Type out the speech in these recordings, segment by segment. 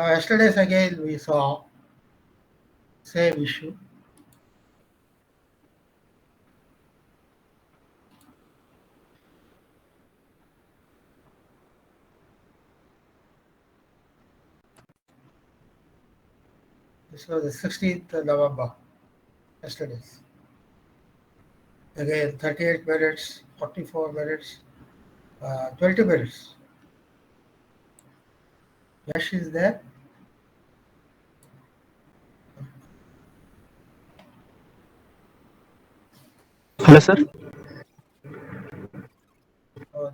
Yesterday's again we saw same issue. This was the 16th November, yesterday's. Again, 38 minutes, 44 minutes, 20 minutes. Yash is there. Hello, sir.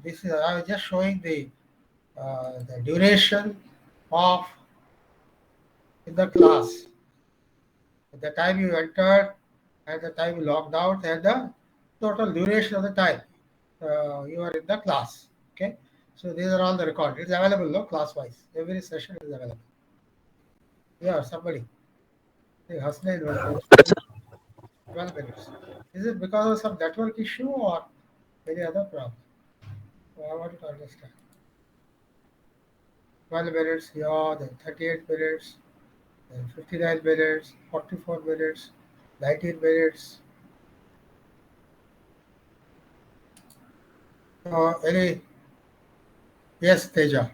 This is I was just showing the duration of in the class. The time you entered and the time you logged out and the total duration of the time you are in the class. Okay, so these are all the record. It's available, no, class wise. Every session is available. Yeah, somebody. Hey, Hasnain was mentioned. Hello, sir. 12 minutes. Is it because of some network issue or any other problem? So I wanted to understand. 12 minutes, yeah, then 38 minutes, then 59 minutes, 44 minutes, 19 minutes. Any? Yes, Teja.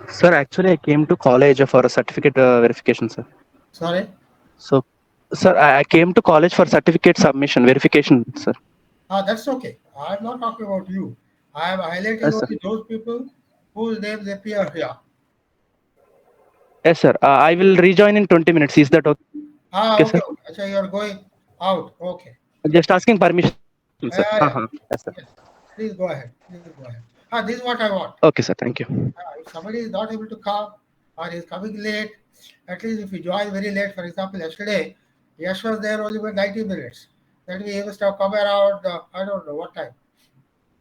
Sir, actually, I came to college for a certificate verification, sir. Sorry. So, sir, I came to college for certificate submission verification, sir. That's okay. I'm not talking about you. I am highlighting Yes, sir. only those people whose names appear here. Yes, sir. I will rejoin in 20 minutes. Is that okay, sir? Okay, okay. So you are going out. Okay. Just asking permission, sir. Yeah, yeah. Yes, sir. Yes. Please go ahead. Please go ahead. This is what I want. Okay, sir. Thank you. If somebody is not able to come or is coming late, at least if you join very late, for example, yesterday, Yash was there only for 90 minutes. That means he must have come around, I don't know what time,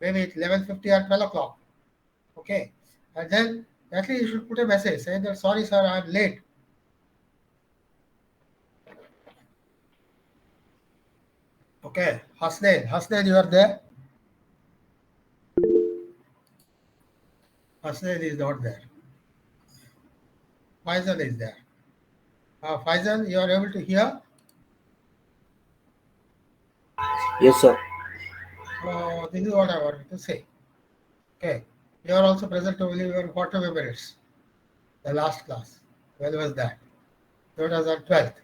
maybe it's 11:50 or 12 o'clock. Okay. And then at least you should put a message saying that, sorry, sir, I'm late. Okay. Hasnain, you are there? Hasnain is not there. Faisal is there. Faisal, you are able to hear? Yes, sir. So this is what I wanted to say. Okay. You are also present only for 45 minutes. The last class. When was that? That was on 12th.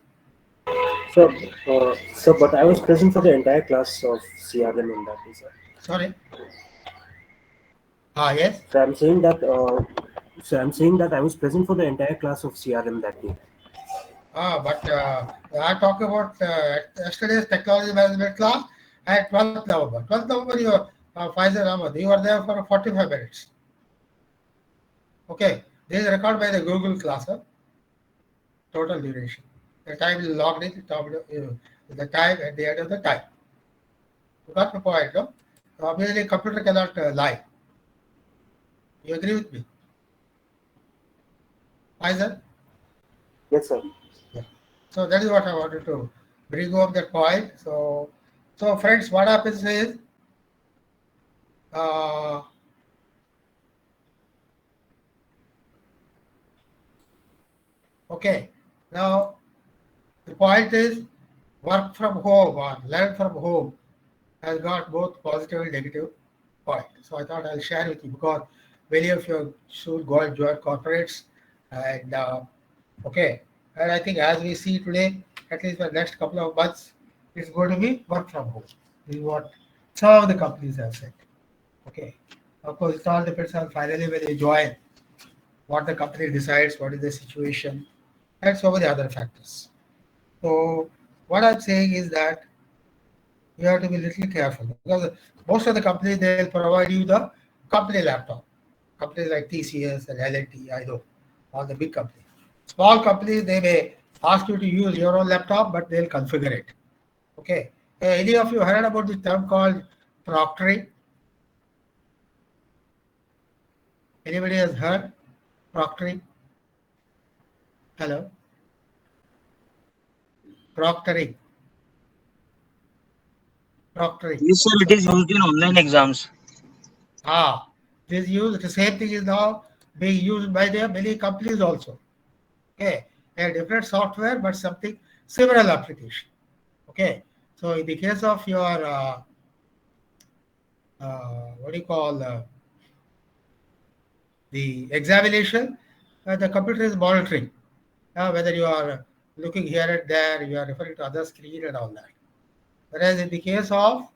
Sir, but I was present for the entire class of CRM in that day, sir. Sorry. Yes. So I'm saying that I was present for the entire class of CRM that day. But I talk about yesterday's technology management class at 12th November. 12th November, you Faisal Ahmad, you were there for 45 minutes. Okay. This is record by the Google class. Total duration. The time is logged in, the time at the end of the time. You got the point, no? So obviously, computer cannot lie. You agree with me? Faisal? Yes, sir. Yeah. So that is what I wanted to bring home that point. So friends, what happens is okay. Now the point is work from home or learn from home has got both positive and negative point. So I thought I'll share with you because many of you should go and join corporates and okay. And I think as we see today, at least for the next couple of months, it's going to be work from home. This is what some of the companies have said. Okay. Of course, it all depends on finally when you join, what the company decides, what is the situation, and so many other factors. So what I'm saying is that you have to be a little careful because most of the companies they'll provide you the company laptop. Companies like TCS and L&T, I know, all the big companies. Small companies they may ask you to use your own laptop, but they'll configure it. Okay. Any of you heard about the term called proctoring? Anybody has heard proctoring? Hello? Proctoring. Proctoring. Yes, sir, it is used in online exams. This use the same thing is now being used by the many companies also. Okay, a different software, but something similar application. Okay, so in the case of your what do you call the examination, the computer is monitoring whether you are looking here and there, you are referring to other screen and all that. Whereas in the case of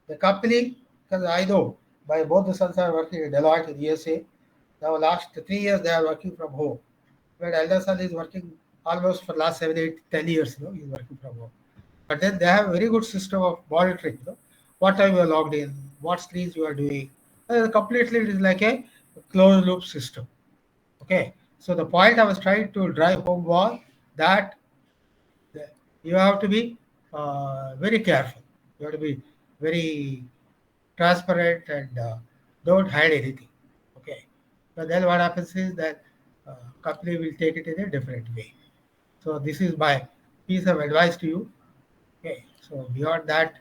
the company, because I know my both the sons are working in Deloitte in USA. Now last 3 years they are working from home. But elder son is working almost for last 7, 8, 10 years. He's working from home. But then they have a very good system of monitoring. What time you are logged in, what screens you are doing. Completely, it is like a closed loop system. Okay. So the point I was trying to drive home was that you have to be very careful. You have to be very transparent and don't hide anything. Okay. But then what happens is that company will take it in a different way. So this is my piece of advice to you. Okay. So beyond that,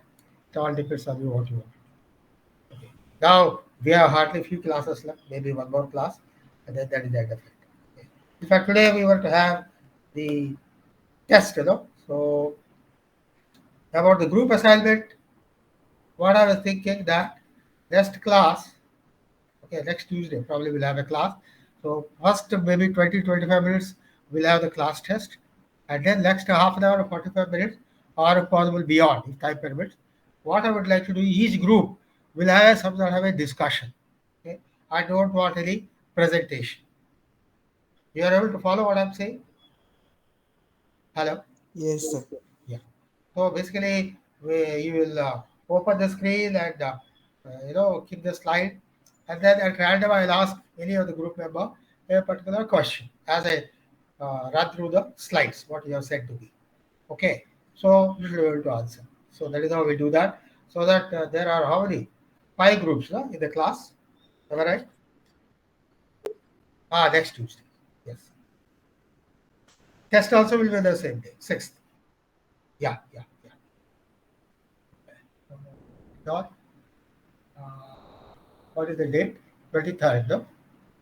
it all depends on you what you want. Okay. Now we have hardly few classes left, maybe one more class, and then that is the end of it. Okay. In fact, today we were to have the test, So about the group assignment, what I was thinking that next class, okay, next Tuesday probably we'll have a class. So first maybe 20, 25 minutes we'll have the class test, and then next half an hour or 45 minutes, or if possible beyond, if time permits. What I would like to do, each group will have some sort of a discussion. Okay, I don't want any presentation. You are able to follow what I'm saying? Hello. Yes, sir. Yeah. So basically, you will open the screen and keep the slide, and then at random I'll ask any of the group member a particular question as I run through the slides what you have said to me. Okay. So you should be able to answer. So that is how we do that. So that there are how many? 5 groups in the class. Am I right? Next Tuesday. Yes. Test also will be the same day, 6th. Yeah. Dot. Uh, what is the date? 23rd, no?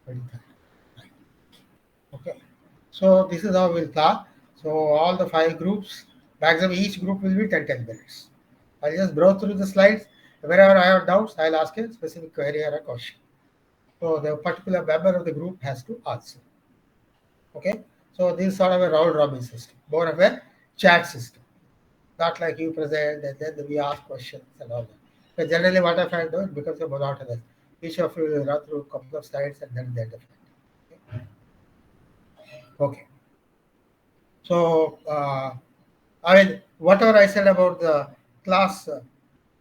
23rd. Right. Okay. So this is how we'll start. So all the 5 groups, maximum each group will be 10 minutes. I'll just browse through the slides. Wherever I have doubts, I'll ask a specific query or a question. So the particular member of the group has to answer. Okay. So this is sort of a round robin system, more of a chat system. Not like you present and then we ask questions and all that. But generally, what I find it becomes a monotonous. Each of you will run through a couple of slides and then the end of it. Okay. So, I mean, whatever I said about the class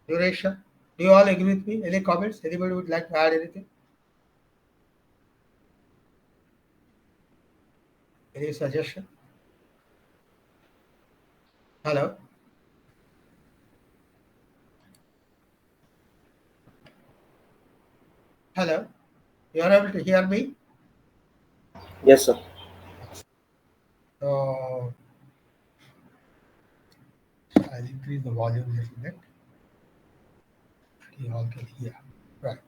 duration, do you all agree with me? Any comments? Anybody would like to add anything? Any suggestion? Hello? Hello? You are able to hear me? Yes, sir. So, I'll increase the volume a little bit. You all can hear. Right.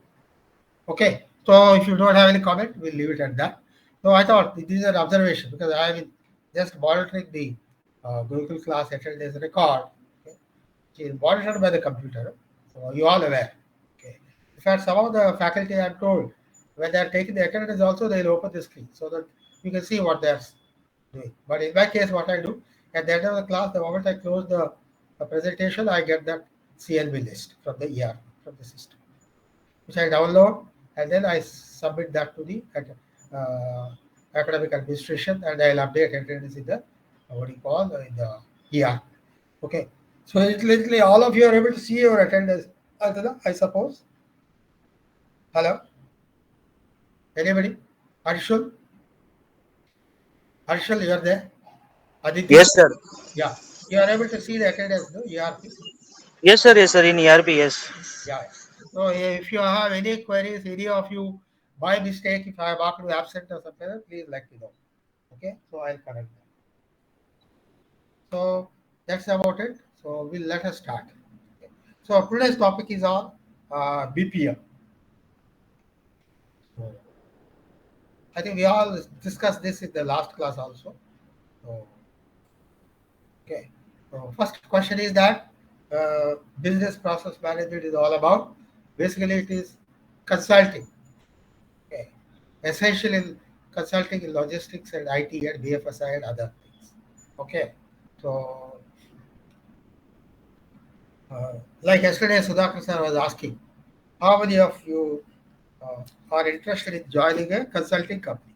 Okay. So if you don't have any comment, we'll leave it at that. So I thought this is an observation because I have been just monitoring the Google class attendance record. Okay. Which is monitored by the computer. So you all aware. Okay. In fact, some of the faculty I'm told when they're taking the attendance also they'll open the screen so that you can see what they're doing. But in my case, what I do at the end of the class, the moment I close the presentation, I get that CLB list from the ER from the system, which I download and then I submit that to the academic administration and I'll update attendance in the what do you call in the ER. Okay, so it's literally all of you are able to see your attendance, I suppose. Hello, anybody? Arshul, you are there? Aditi? Yes, sir. Yeah, you are able to see the attendance, no? ERP. Yes, sir. Yes, sir. In ERP, yes. Yeah. So if you have any queries, any of you by mistake, if I marked you absent or something, please let me know. Okay, so I'll correct that. So that's about it. So we'll let us start. Okay. So today's topic is on BPM. So I think we all discussed this in the last class also. So, okay. So first question is that business process management is all about. Basically, it is consulting. Okay. Essential in consulting in logistics and IT and BFSI and other things. Okay. So, like yesterday, Sudhakar sir was asking, how many of you are interested in joining a consulting company?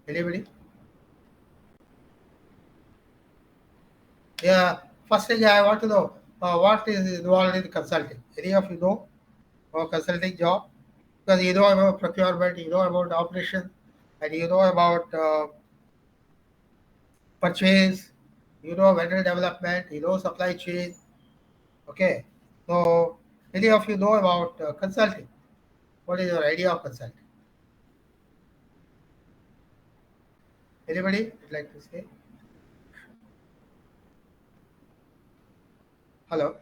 Anybody? Yeah. First thing I want to know, what is involved in consulting? Any of you know a consulting job? Because you know about procurement, you know about operation, and you know about purchase, you know vendor development, you know supply chain. Okay. So, any of you know about consulting? What is your idea of consulting? Anybody would like to say? Hello?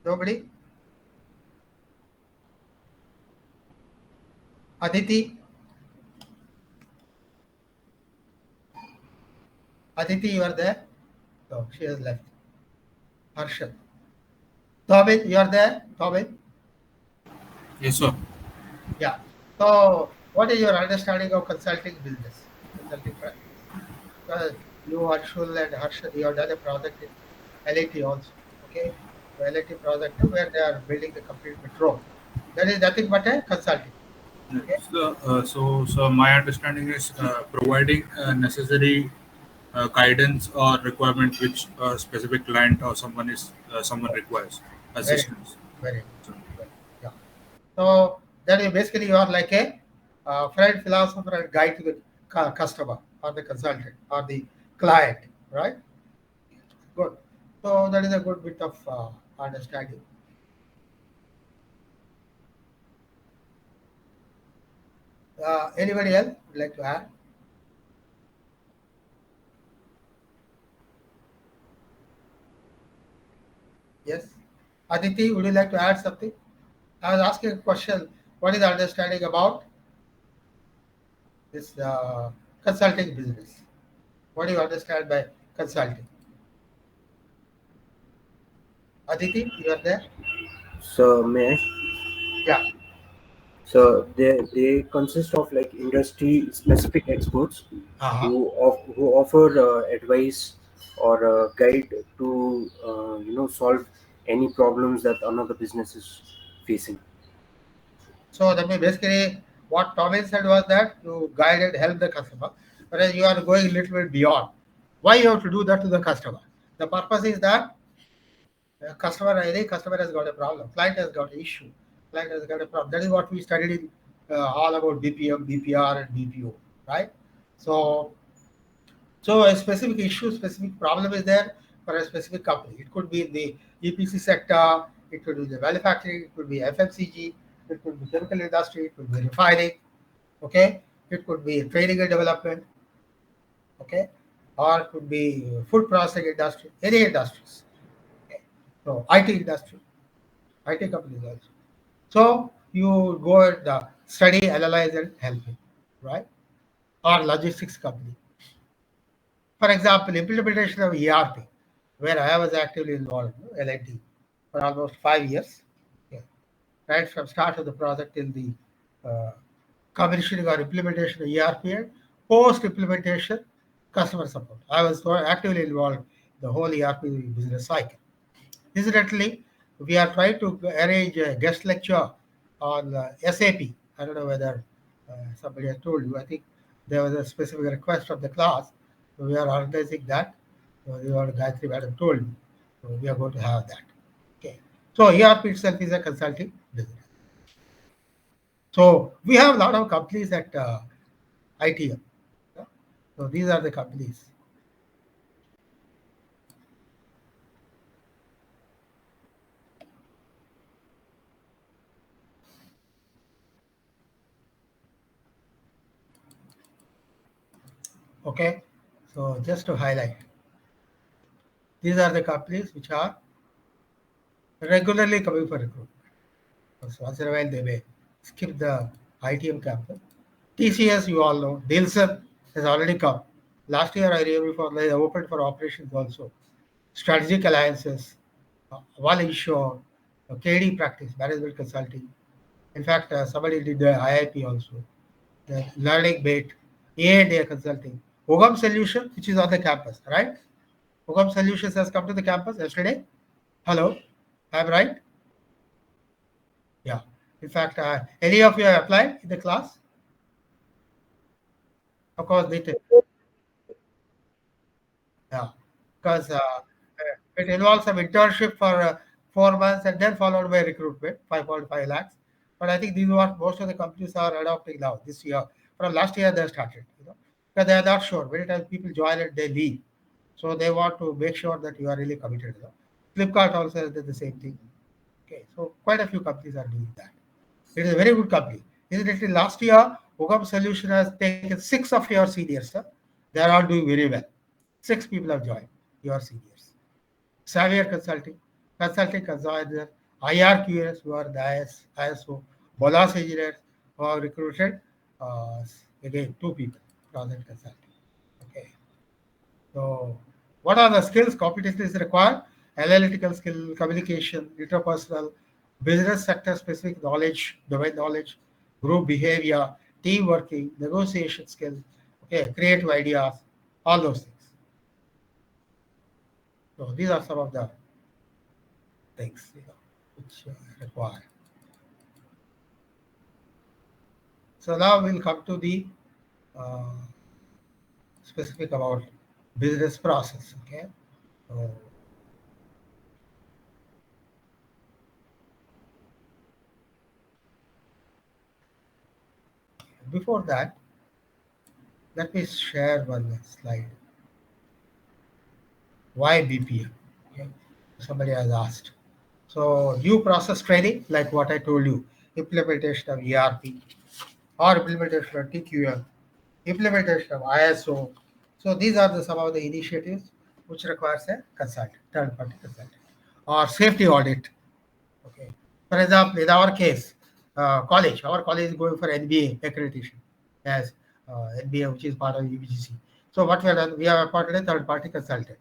Nobody? Aditi? Aditi, you are there? No, she has left. Harshad. Tobin, you are there? Tobin? Yes, sir. Yeah. So, what is your understanding of consulting business? Consulting practice? Because you, Arshul, and Harshad, you have done a project in LAT also. Okay? The LAT project where they are building the complete metro. That is nothing but a consulting. Okay? So my understanding is providing necessary guidance or requirement which a specific client or someone requires Very good. assistance. Very good. Yeah. So that is basically you are like a friend, philosopher, and guide to the customer or the consultant or the client, right? Good. So that is a good bit of understanding. Anybody else would like to add? Yes. Aditi, would you like to add something? I was asking a question. What is the understanding about this consulting business? What do you understand by consulting? Aditi, you are there? So may I? Yeah. So they consist of like industry specific experts Uh-huh. who offer advice or guide to solve any problems that another business is facing. So that means basically what Thomas said was that you guide and help the customer, whereas you are going a little bit beyond. Why you have to do that to the customer? The purpose is that any customer has got a problem, client has got an issue, client has got a problem. That is what we studied in all about BPM, BPR, and BPO, right? So, so a specific issue, specific problem is there for a specific company. It could be in the EPC sector, it could be the manufacturing, it could be FMCG, it could be chemical industry, it could be refining, okay? It could be training and development, okay? Or it could be food processing industry, any industries. Okay? So IT industry, IT companies also. So you go and study, analyze, and help it, right? Or logistics company. For example, implementation of ERP, where I was actively involved, LIT, for almost 5 years. Okay. Right from start of the project in the commissioning or implementation of ERP and post-implementation customer support. I was actively involved in the whole ERP business cycle. Incidentally, we are trying to arrange a guest lecture on SAP. I don't know whether somebody has told you. I think there was a specific request from the class. So we are organizing that. So Gayatri Madam told me. So we are going to have that. Okay. So ERP itself is a consulting business. So we have a lot of companies at ITM. Yeah. So these are the companies. Okay. So just to highlight, these are the companies which are regularly coming for recruitment. So once in a while they may skip the ITM campus. TCS, you all know, Nielsen has already come. Last year, I remember they opened for operations also. Strategic alliances, One Insure, KD practice, management consulting. In fact, somebody did the IIP also, the learning bait, A&A consulting. Ugam Solution, which is on the campus, right? Ugam Solutions has come to the campus yesterday. Hello, I'm right? Yeah. In fact, any of you have applied in the class? Of course, they did. Yeah. Because it involves some internship for 4 months and then followed by recruitment, 5.5 lakhs. But I think these are what most of the companies are adopting now this year. From last year, they started, because they are not sure. Many times people join and they leave. So they want to make sure that you are really committed. Flipkart also did the same thing. Okay, so quite a few companies are doing that. It is a very good company. Incidentally, last year, Ugam Solution has taken 6 of your seniors. Sir. They are all doing very well. 6 people have joined your seniors. Xavier Consulting, Consulting Consultant, IRQS, who are the ISO, Bolas engineers, who have recruited again 2 people, Project Consulting. Okay. So, what are the skills, competencies required? Analytical skill, communication, interpersonal, business sector specific knowledge, domain knowledge, group behavior, team working, negotiation skills, okay, creative ideas, all those things. So these are some of the things which require. So now we'll come to the specific about business process. Okay. So, before that, let me share one slide. Why BPM? Okay. Somebody has asked. So new process training, like what I told you, implementation of ERP or implementation of TQM, implementation of ISO. So these are some of the initiatives which requires a consultant, third-party consultant, or safety audit. Okay. For example, in our case, our college is going for NBA accreditation as NBA, which is part of UGC. So what we have done, we have appointed a third-party consultant.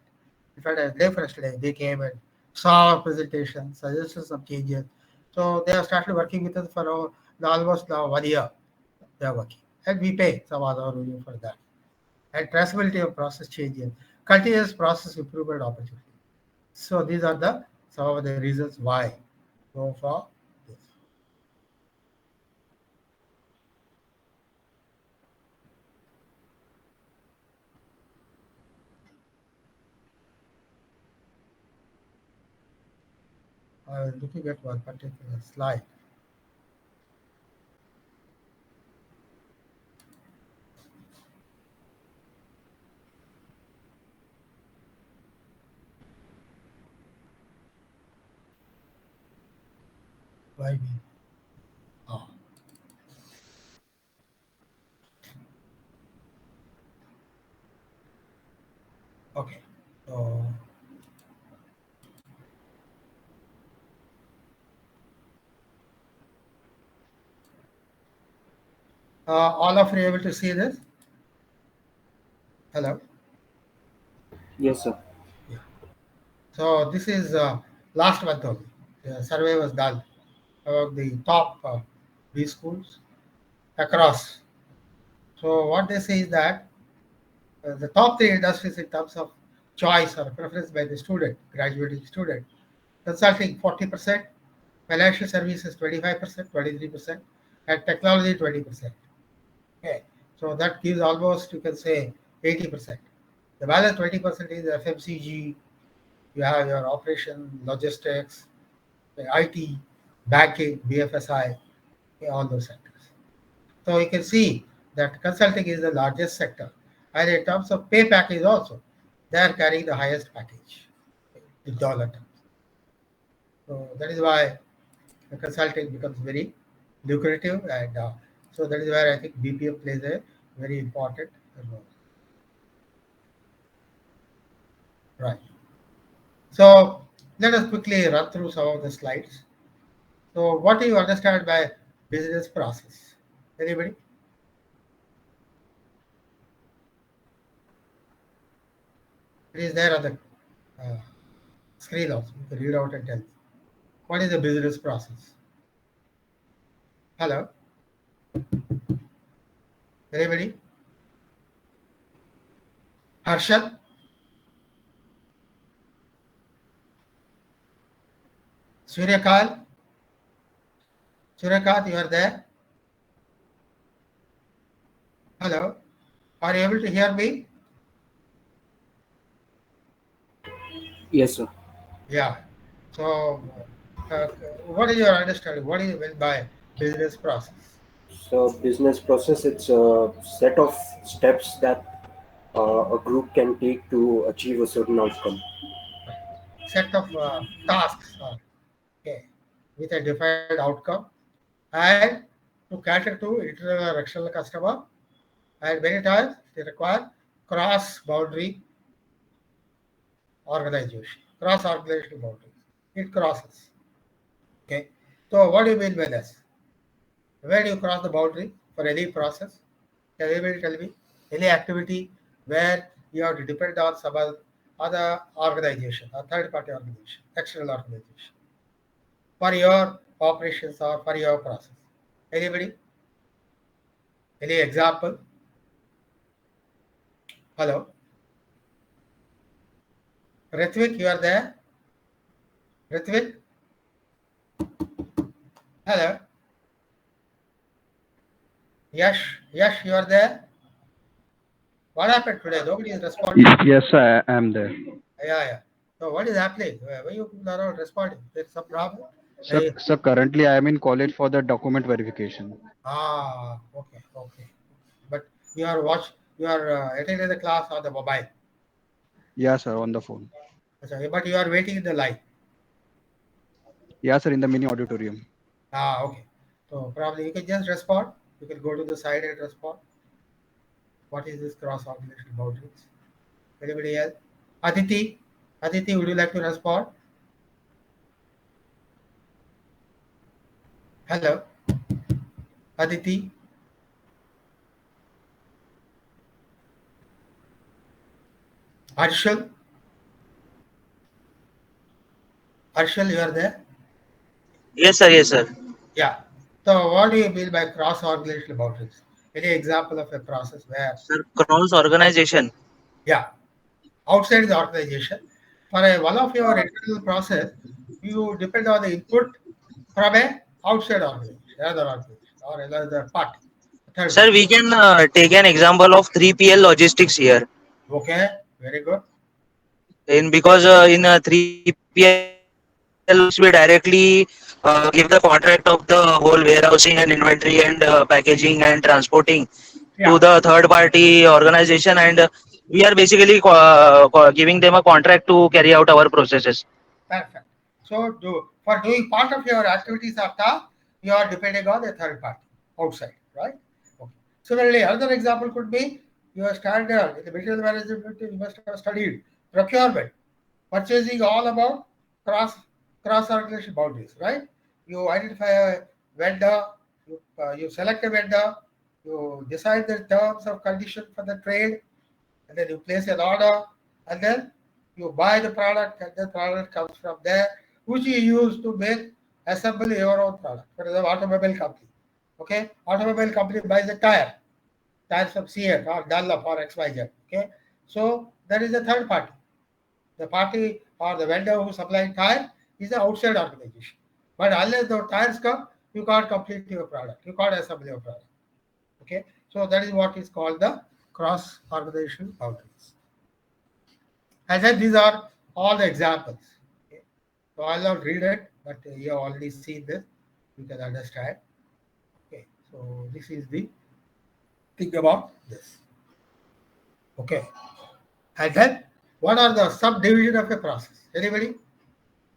In fact, as day first day, they came and saw our presentation, suggested some changes. So they have started working with us for almost now 1 year. They are working, and we pay some other revenue for that. And traceability of process changes, continuous process improvement opportunity. So these are the some of the reasons why go for this. I was looking at one particular slide. Why me? Oh. Okay. So all of you able to see this? Hello. Yes, sir. Yeah. So this is last month only. The survey was done about the top B schools across. So what they say is that the top 3 industries in terms of choice or preference by the student, graduating student, consulting 40%, financial services 25%, 23%, and technology 20%. Okay, so that gives almost, you can say, 80%. The balance 20% is FMCG, you have your operation, logistics, the IT, banking, BFSI, all those sectors. So you can see that consulting is the largest sector. And in terms of pay package also, they are carrying the highest package in dollar terms. So that is why the consulting becomes very lucrative, and so that is where I think BPM plays a very important role. Right. So Let us quickly run through some of the slides. So, what do you understand by business process? Anybody? It is there on the screen also. You can read out and tell me. What is the business process? Hello? Anybody? Harshad? Suryakant? Suryakant, you are there? Hello? Are you able to hear me? Yes, sir. Yeah. So, what is your understanding? What do you mean by business process? So business process, it's a set of steps that a group can take to achieve a certain outcome. Set of tasks are okay, with a defined outcome and to cater to internal or external customer, and many times they require cross boundary organization, cross organizational boundaries. It crosses. Okay. So what do you mean by this? Where do you cross the boundary for any process? Can anybody tell me any activity where you have to depend on some other organization, a third party organization, external organization for your operations or for your process? Anybody? Any example? Hello? Ritvik, you are there? Ritvik? Hello? Yash, you are there? What happened today? Nobody is responding. Yes, I am there. Yeah. So what is happening? Why you people are not responding? There's some problem? Sir, currently I am in college for the document verification. Okay. But you are attending the class on the mobile. Yeah, sir, on the phone. Okay, but you are waiting in the line. Yeah, sir, in the mini auditorium. Okay. So probably you can just respond. You can go to the side and respond. What is this cross organizational boundaries? Anybody else? Aditi, would you like to respond? Hello, Aditi. Arshal, you are there? Yes, sir. Yes, sir. Yeah. So what do you mean by cross organizational boundaries? Any example of a process where, Sir, cross organization. yeah, outside the organization, for one of your internal process, you depend on the input from a outside organization, another organization, or another party, third Sir, party. we can take an example of 3PL logistics here. Okay, very good. In because in 3PL logistics, we directly give the contract of the whole warehousing and inventory and packaging and transporting to Yeah, the third party organization, and we are basically giving them a contract to carry out our processes. perfect. So for doing part of your activities or task, you are depending on a third party outside, right? Okay. Similarly, another example could be your standard in the material management. You must have studied procurement, purchasing, all about cross organization boundaries, right? You identify a vendor, you select a vendor, you decide the terms of condition for the trade, and then you place an order, and then you buy the product, and the product comes from there, which you use to make assemble your own product. For example, automobile company. Okay, automobile company buys a tires from Seat or Dunlop or XYZ. Okay, so there is a third party. The party or the vendor who supplying tire is an outside organization. But unless the tires come, you can't complete your product. You can't assemble your product. Okay, so that is what is called the cross organizational boundaries. I said these are all the examples. Okay. So I'll not read it, but you have already seen this. You can understand. Okay, so this is the thing about this. Okay, and then what are the subdivision of a process? Anybody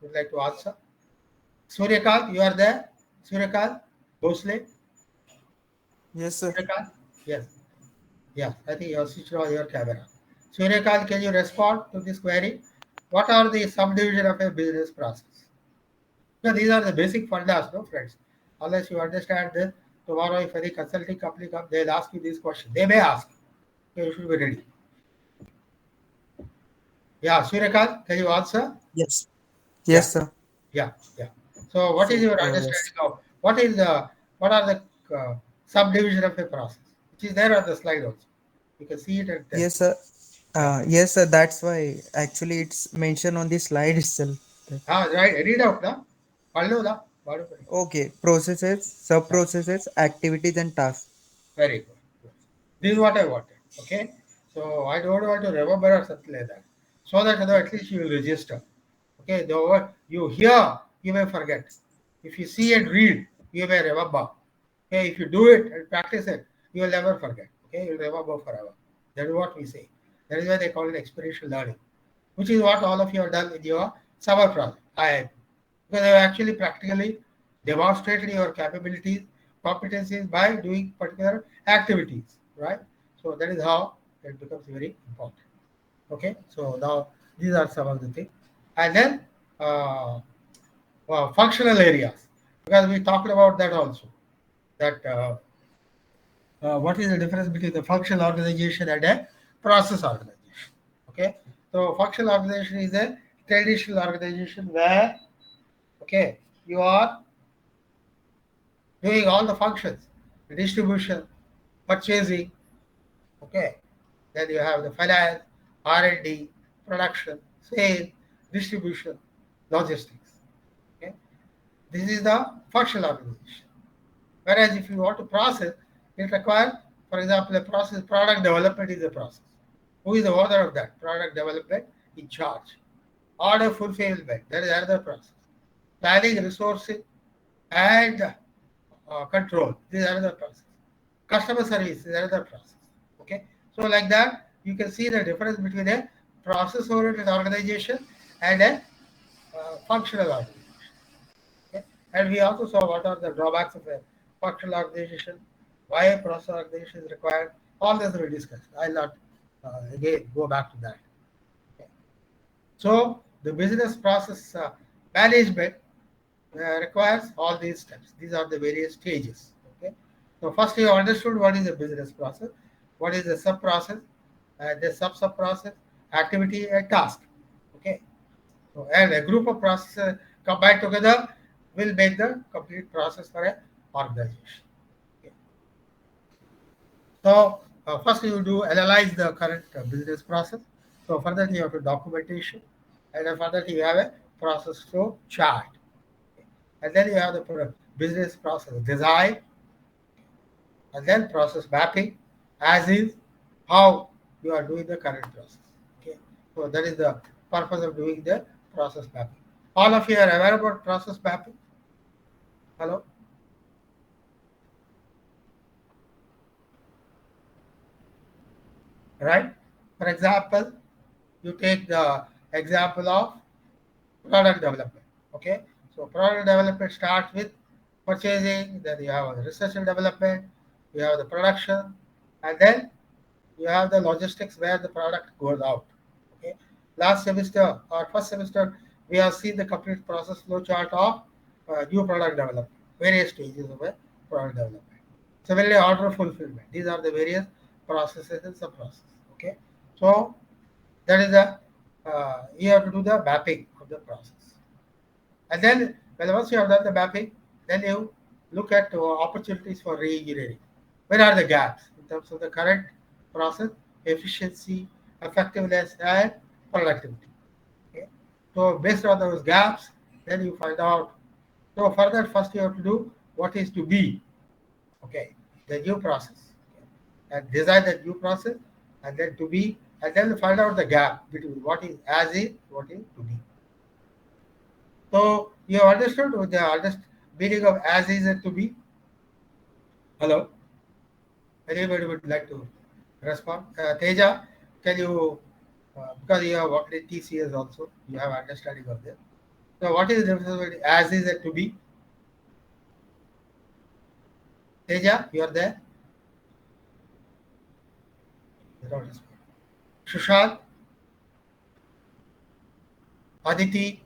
would like to answer? Suryakant, you are there? Suryakant Bhosle? Yes, sir. Suryakant? Yes. I think you switched on your camera. Suryakant, can you respond to this query? what are the subdivision of a business process? So these are the basic fundas, no friends. Unless you understand this, tomorrow if any consulting company comes, they'll ask you these questions. They may ask. So you should be ready. Yeah, Suryakant, can you answer? Yes. Yeah. Yes, sir. Yeah. So what is So, your understanding of what are the subdivision of a process? Which is there on the slide also. You can see it and tell. yes, sir. Yes, sir. That's why actually it's mentioned on the slide itself. Right. Read out now. Pallu na. Okay. Processes, sub processes, activities, and tasks. Very good. This is what I wanted. Okay. So I don't want to remember or something like that. So that at least you will register. Okay. The word you hear, you may forget. If you see and read, you may remember. Okay. If you do it and practice it, you will never forget. Okay. You will remember forever. That is what we say. That is why they call it experiential learning, which is what all of you have done in your summer project. Because they have actually practically demonstrated your capabilities, competencies by doing particular activities, right? So that is how it becomes very important. Okay, so now these are some of the things. And then functional areas, because we talked about that also, that what is the difference between the functional organization and a process organization. Okay, so functional organization is a traditional organization where, okay, you are doing all the functions, distribution, purchasing, okay. Then you have the finance, R&D, production, sales, distribution, logistics. Okay. This is the functional organization. Whereas if you want to process, it requires, for example, a process, product development is a process. Who is the owner of that? Product development in charge. Order fulfillment, that is another process. Planning, resourcing, and control, this is another process. Customer service is another process. Okay, so like that, you can see the difference between a process-oriented organization and a functional organization. Okay? And we also saw what are the drawbacks of a functional organization, why a process organization is required. All this we discussed. I'll not again go back to that. Okay. So the business process management requires all these steps. These are the various stages. Okay. So first you understood what is a business process, what is the sub process, the sub process, activity and task. Okay. So and a group of processes combined together will make the complete process for an organization. Okay. So first you do analyze the current business process. So for that you have to documentation, and then for that you have a process flow chart. And then you have the business process design, and then process mapping, as is how you are doing the current process. Okay, so that is the purpose of doing the process mapping. All of you are aware about process mapping? Hello? Right? For example, you take the example of product development. Okay, so product development starts with purchasing, then you have the research and development, you have the production, and then you have the logistics where the product goes out. Okay, last semester or first semester we have seen the complete process flow chart of new product development, various stages of a product development. Similarly, order fulfillment. These are the various processes and sub processes. Okay, so that is the you have to do the mapping of the process. And then, well, once you have done the mapping, then you look at opportunities for re-engineering. Where are the gaps in terms of the current process, efficiency, effectiveness, and productivity? Okay. So based on those gaps, then you find out. So for that, first you have to do what is to be. Okay, the new process, okay, and design the new process, and then to be, and then find out the gap between what is as is, what is to be. So you have understood with the meaning of as is and to be? Hello? Anybody would like to respond? Teja, can you, because you have worked in TCS also, you have understanding of this. So what is the difference between as is and to be? Teja, you are there? You don't respond. Sushant? Aditi,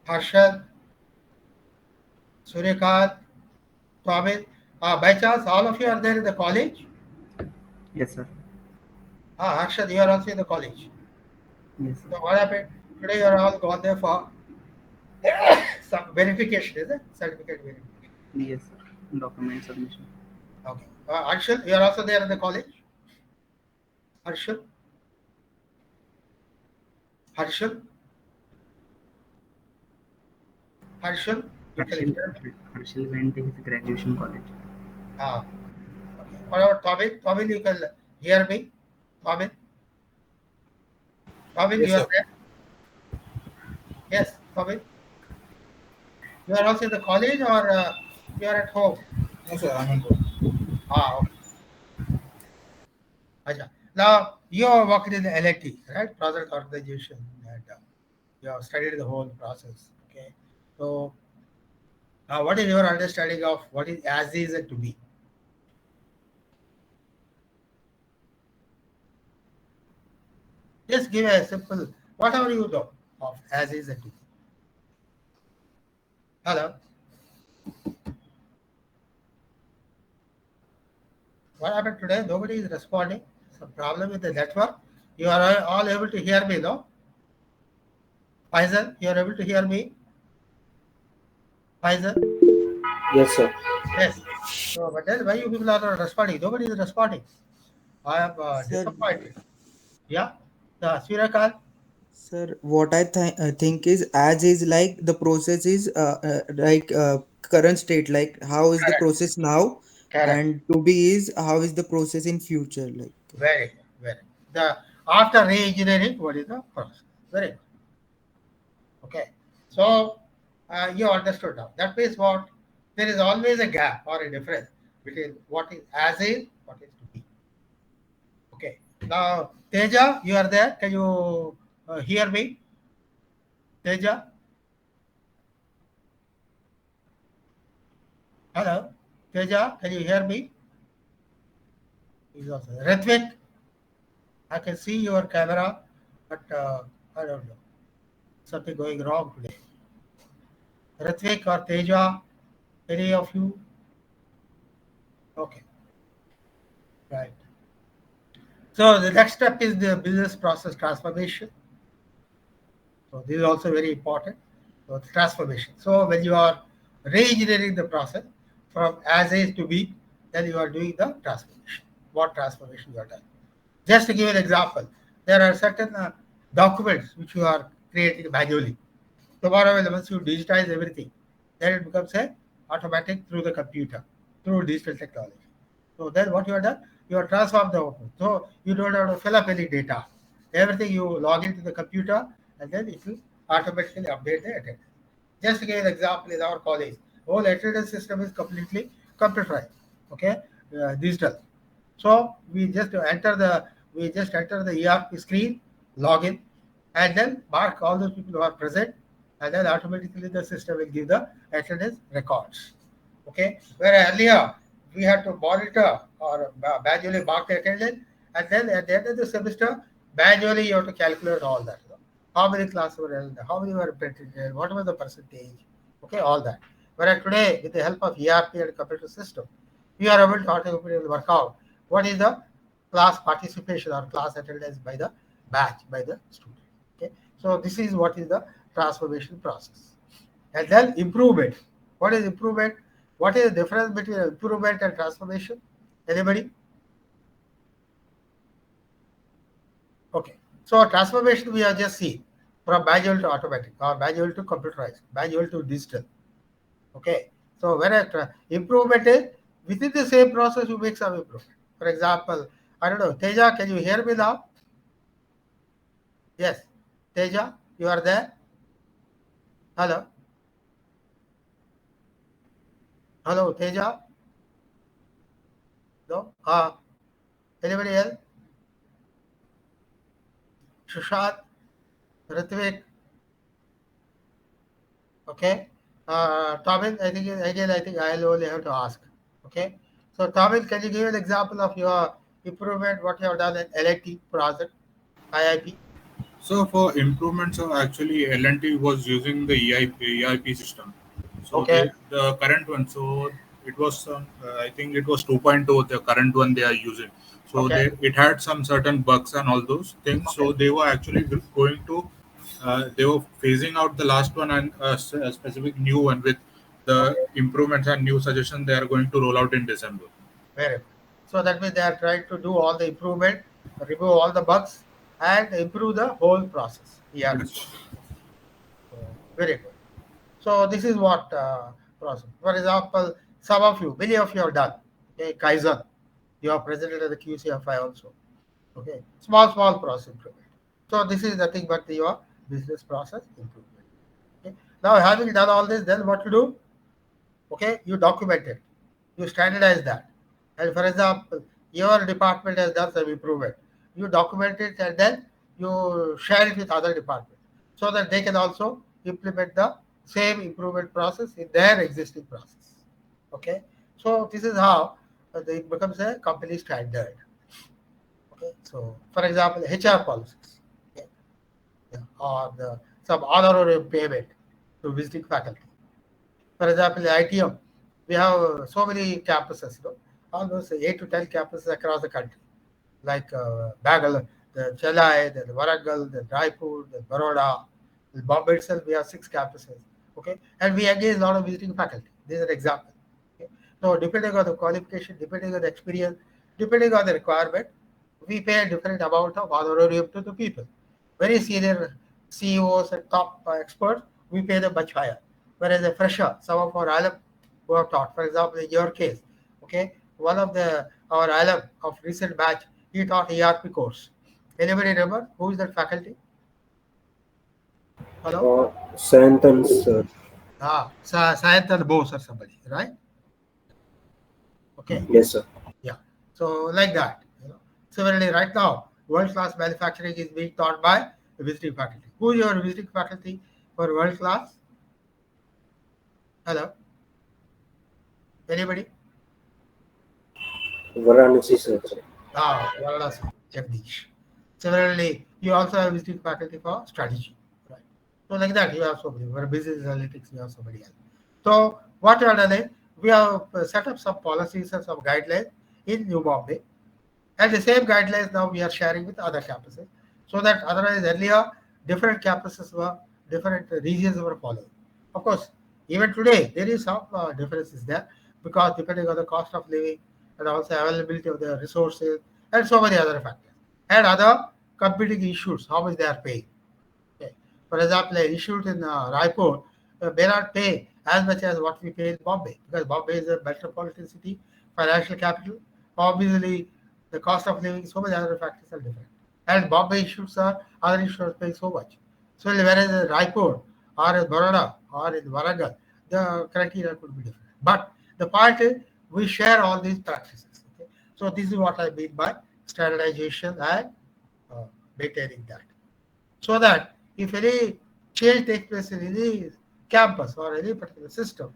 Harshad, Suryakant, Swamit. By chance, all of you are there in the college? Yes, sir. Harshad, you are also in the college. Yes, So what happened? Today you are all gone there for some verification, is it? Certificate verification. yes, sir. Document submission. Okay. Arshad, you are also there in the college? Harshad? Harshad? Harshad? Harshal went to his graduation college. Okay. What about Tobin? Tobin, you can hear me? Tobin? Tobin, Yes, you are sir. there? Yes, Tobin. You are also in the college or you are at home? No, sir. I'm on board. Okay. Acha. Now, you are working in the LAT, right? Project organization. And you have studied the whole process. Okay. So, now what is your understanding of what is as is and to be? Just give a simple, whatever you know of as is and to be. Hello? What happened today? Nobody is responding. Some problem with the network. You are all able to hear me, no? Faisal, you are able to hear me? Faisal? Yes, sir. Yes. So, but then why you people are not responding? Nobody is responding. I am Sir, disappointed. Yeah? The Suryakant? sir, what I think is as is like the process is like current state, like how is the Correct. process now, Correct. and to be is how is the process in future, like. Very good. Very good. The after re-engineering, what is the process? Very good. Okay. So you understood now. That means what? There is always a gap or a difference between what is as is, what is to be. Okay. Now, Teja, you are there. Can you hear me? Teja? Hello? Teja, can you hear me? He's also there. Ritvik, I can see your camera, but I don't know. Something going wrong today. Ritvik or Teja, any of you? Okay, right. So the next step is the business process transformation. So this is also very important. So the transformation. So when you are re-engineering the process from as is to be, then you are doing the transformation. What transformation you are done? Just to give an example, there are certain documents which you are creating manually. Tomorrow, once you digitize everything, then it becomes a automatic through the computer, through digital technology. So then what you have done, you have transformed the output. So you don't have to fill up any data. Everything you log into the computer and then it will automatically update the attendance. Just to give an example, in our college, whole attendance system is completely computerized, okay, digital. So we just enter the ERP screen, log in, and then mark all those people who are present, and then automatically the system will give the attendance records. Okay, where earlier we had to monitor or manually mark the attendance, and then at the end of the semester, manually you have to calculate all that. How many classes were held, how many were attended, what was the percentage, okay, all that. Whereas today, with the help of ERP and computer system, you are able to automatically work out what is the class participation or class attendance by the batch, by the student. Okay, so this is what is the transformation process. And then improvement. What is improvement? What is the difference between improvement and transformation? Anybody? Okay. So transformation we have just seen from manual to automatic or manual to computerized, manual to digital. Okay. So when improvement is within the same process, you make some improvement. For example, I don't know, Teja, can you hear me now? Yes. Teja, you are there? Hello. Hello, Teja? No? Anybody else? Shushant? Ritvik? Okay. Tomil, I think again, I think I'll only have to ask. Okay. So Tomil, can you give an example of your improvement, what you have done in LIT project, IIP? So for improvements, actually L&T was using the EIP system. So Okay. the current one, so it was some, I think it was 2.0, the current one they are using. So Okay. it had some certain bugs and all those things. So they were actually going to, they were phasing out the last one and a specific new one with the improvements and new suggestions they are going to roll out in December. Very good. So that means they are trying to do all the improvement, remove all the bugs, and improve the whole process. Yeah. Yes. So, very good. So this is what process. For example, some of you, many of you have done. Okay, Kaizen. You are presented at the QCFI also. Okay, small process improvement. So this is nothing but your business process improvement. Okay. Now having done all this, then what to do? Okay, you document it, you standardize that, and for example, your department has done some improvement, you document it and then you share it with other departments so that they can also implement the same improvement process in their existing process. Okay, so this is how it becomes a company standard. Okay, so for example, HR policies, okay, yeah, or some honorarium payment to visiting faculty. For example, in ITM, we have so many campuses, almost 8 to 10 campuses across the country, like Bangalore, the Chennai, the Warangal, the Raipur, the Baroda, the Bombay itself, we have 6 campuses. Okay, and we engage a lot of visiting faculty. This is an example. Okay? So depending on the qualification, depending on the experience, depending on the requirement, we pay a different amount of honorarium to the people. Very senior CEOs and top experts, we pay them much higher. Whereas a fresher, some of our alum who have taught, for example, in your case, okay, one of our alum of recent batch, he taught ERP course. Anybody remember who is that faculty? Hello? Sayantan, sir. Sayantan Bose or somebody, right? Okay. Yes, sir. Yeah. So like that. Similarly, right now, world-class manufacturing is being taught by the visiting faculty. Who is your visiting faculty for world-class? Hello? Anybody? Varanasi, sir. Varanasi, Jagdish. Similarly, you also have visiting faculty for strategy. Right. So like that, you have somebody. For business analytics, you have somebody else. So what we have done is, we have set up some policies and some guidelines in New Bombay. And the same guidelines now we are sharing with other campuses. So that otherwise earlier, different campuses were, different regions were following. Of course, even today, there is some differences there, because depending on the cost of living and also availability of the resources and so many other factors. And other competing issues, how much they are paying. Okay. For example, an institute in Raipur may not pay as much as what we pay in Bombay, because Bombay is a metropolitan city, financial capital. Obviously, the cost of living, so many other factors are different. And Bombay issues are, other issues pay so much. So whereas in Raipur or in Baroda or in Warangal, the criteria could be different. But the point is, we share all these practices. Okay? So this is what I mean by standardization and maintaining that. So that if any change takes place in any campus or any particular system,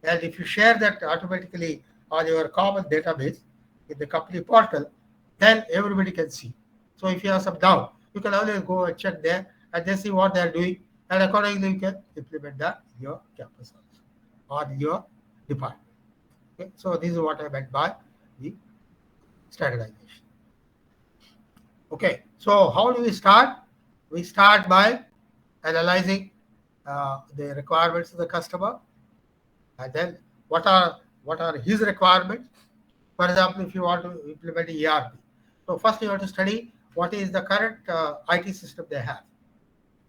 and if you share that automatically on your common database in the company portal, then everybody can see. So if you have some doubt, you can always go and check there and then see what they are doing, and accordingly you can implement that in your campus also, or in your department. Okay? So this is what I meant by the standardization. Okay, so how do we start? We start by analyzing the requirements of the customer, and then what are his requirements. For example, if you want to implement ERP, so first you have to study what is the current IT system they have,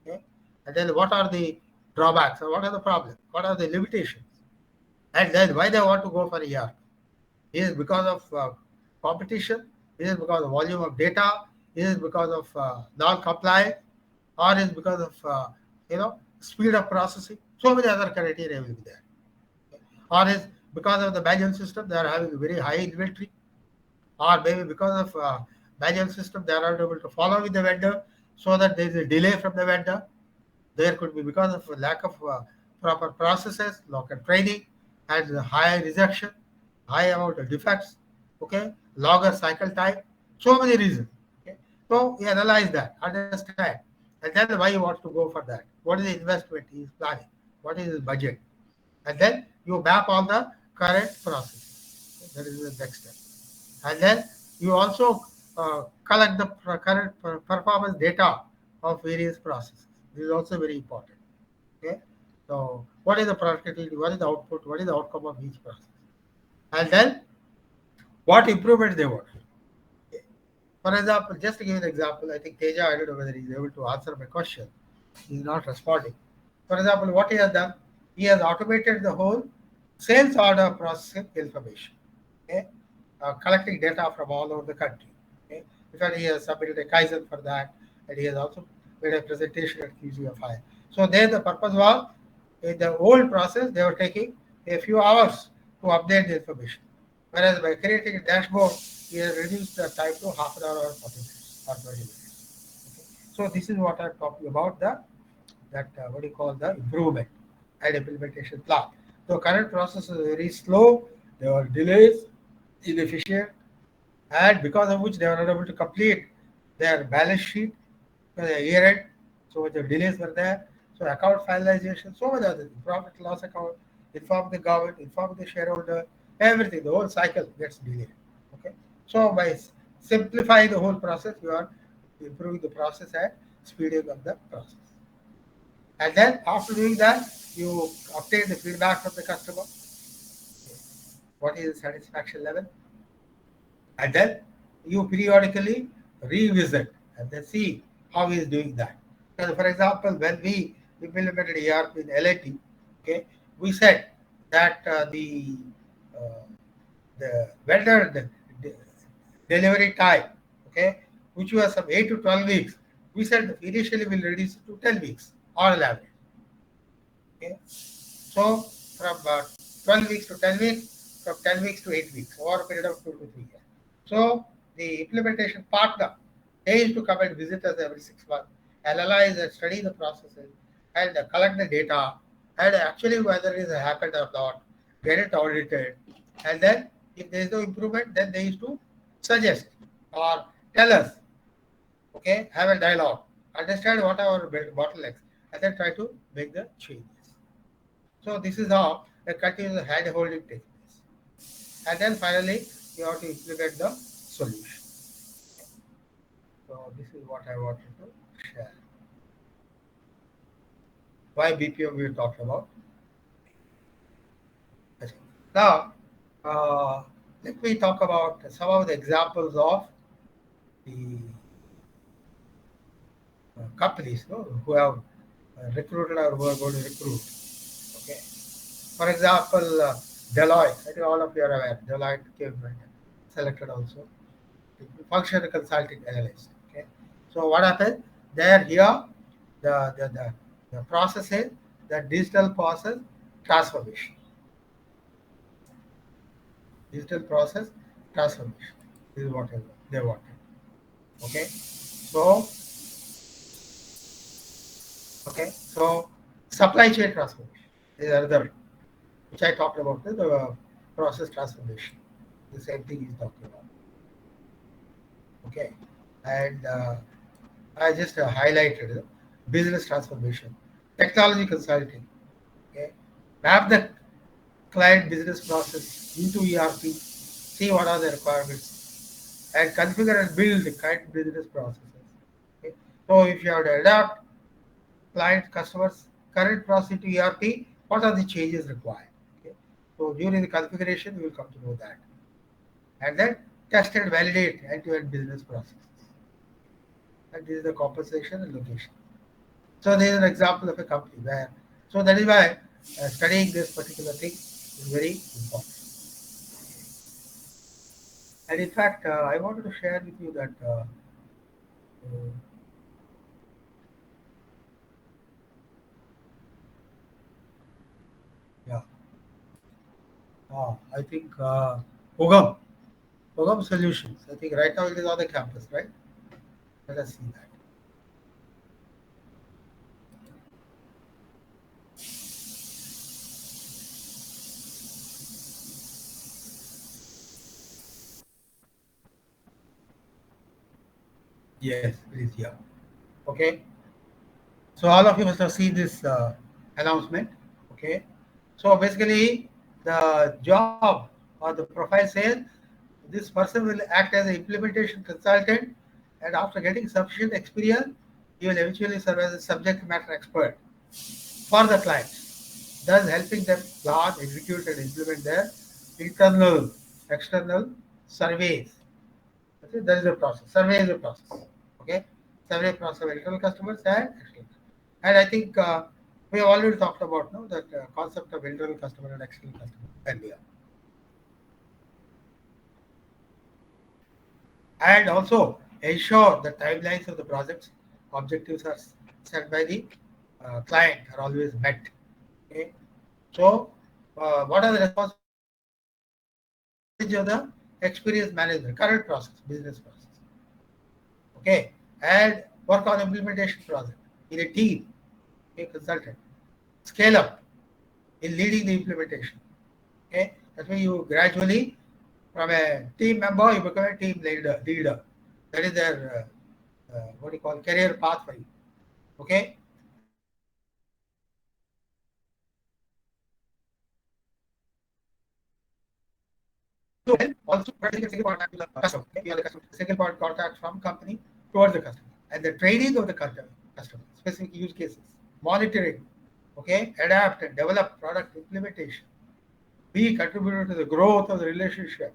okay? And then what are the drawbacks, or what are the problems, what are the limitations, and then why they want to go for ERP. Is it because of competition? Is it because of volume of data? Is it because of non-compliance? Or is it because of speed of processing? So many other criteria will be there. Or is because of the manual system they are having a very high inventory, or maybe because of manual system they are not able to follow with the vendor, so that there is a delay from the vendor. There could be because of a lack of proper processes, local training, and high rejection, high amount of defects, okay, longer cycle time, so many reasons. Okay? So you analyze that, understand, and then why he wants to go for that. What is the investment he is planning? What is his budget? And then you map all the current process. That is the next step. And then you also collect the current performance data of various processes. This is also very important. Okay. So what is the productivity? What is the output? What is the outcome of each process? And then what improvements they want. For example, just to give an example, I think Teja, I don't know whether he's able to answer my question. He's not responding. For example, what he has done, he has automated the whole sales order processing information, okay? Collecting data from all over the country. Okay? In fact, he has submitted a Kaizen for that, and he has also made a presentation at QGFI. So there the purpose was, in the old process, they were taking a few hours to update the information. Whereas by creating a dashboard, he has reduced the time to half an hour or 40 minutes or 20 minutes. Okay? So this is what I'm talking about, what do you call the improvement and implementation plan. The current process is very slow, there were delays, inefficient, and because of which they were unable to complete their balance sheet for the year end. So the delays were there. So account finalization, so many other things, profit loss account, inform the government, inform the shareholder, everything, the whole cycle gets delayed. Okay. So by simplifying the whole process, you are improving the process and speeding up the process. And then after doing that, you obtain the feedback from the customer. What is the satisfaction level? And then you periodically revisit and then see how he is doing that. So for example, when we implemented ERP in LAT, okay, we said that the vendor delivery time, okay, which was some 8 to 12 weeks, we said initially we'll reduce it to 10 weeks on average. Okay. So from 12 weeks to 10 weeks, from 10 weeks to 8 weeks, over a period of 2 to 3 years. So the implementation partner, they used to come and visit us every 6 months, analyze and study the processes, and collect the data, and actually whether it has happened or not, get it audited, and then if there is no improvement, then they used to suggest or tell us, okay, have a dialogue, understand what are our bottlenecks, and then try to make the changes. So this is how a continuous hand holding takes place. And then finally, you have to implement the solution. So this is what I wanted to share. Why BPM we talked about. Now, let me talk about some of the examples of the companies who have recruited or who are going to recruit. Okay. For example, Deloitte. I think all of you are aware. Deloitte came selected also. Functional consulting analyst. Okay. So what happened? Here the process is the digital process transformation. Digital process transformation. This is what they wanted. Okay. So supply chain transformation is another, which I talked about, the process transformation. The same thing he's talking about. Okay. And I just highlighted business transformation, technology consulting. Okay. Map the client business process into ERP, see what are the requirements, and configure and build the client business processes. Okay. So if you have to adapt client customers current process to ERP, what are the changes required? Okay. So during the configuration, you will come to know that. And then test and validate end-to-end business processes. And this is the compensation and location. So there is an example of a company where, so that is why studying this particular thing is very important. And in fact, I wanted to share with you that yeah, I think Hogam Solutions. I think right now it is on the campus, right? Let us see that. Yes, it is here. Okay. So all of you must have seen this announcement. Okay. So basically, the job or the profile says this person will act as an implementation consultant, and after getting sufficient experience, he will eventually serve as a subject matter expert for the clients, thus helping them plan, execute, and implement their internal, external surveys. Okay, that is the process. Survey is the process. Okay, survey process of internal customers and external. And I think we have already talked about now that concept of internal customer and external customer earlier. And also ensure the timelines of the projects objectives are set by the client are always met. Okay, so what are the responsibilities of the experience management, current process, business process? Okay, and work on implementation project in a team, a consultant, scale up in leading the implementation. Okay, that's why you gradually from a team member you become a team leader. That is their what do you call career path for you. Okay. So also single point contact to the customer. Okay? You are the customer. Single point contact from company towards the customer. And the training of the customer, specific use cases, monitoring, okay, adapt and develop product implementation, be contributor to the growth of the relationship,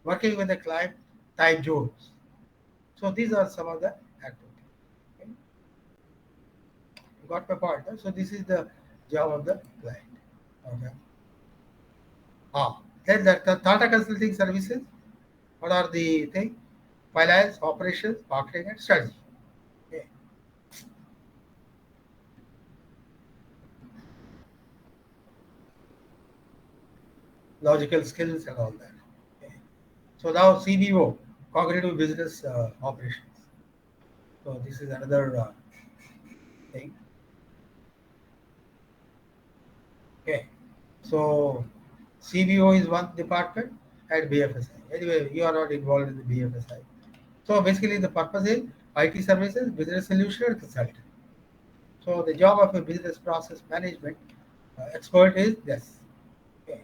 working with the client time zones. So these are some of the activities. Okay? You got my point. Huh? So this is the job of the client. Okay. Then the Tata Consulting Services. What are the things? Finance, operations, marketing, and strategy. Okay. Logical skills and all that. Okay. So now CBO, cognitive business operations. So this is another thing. Okay. So CBO is one department at BFSI. Anyway, you are not involved in the BFSI. So basically the purpose is IT services, business solution, and consultant. So the job of a business process management expert is this. Okay.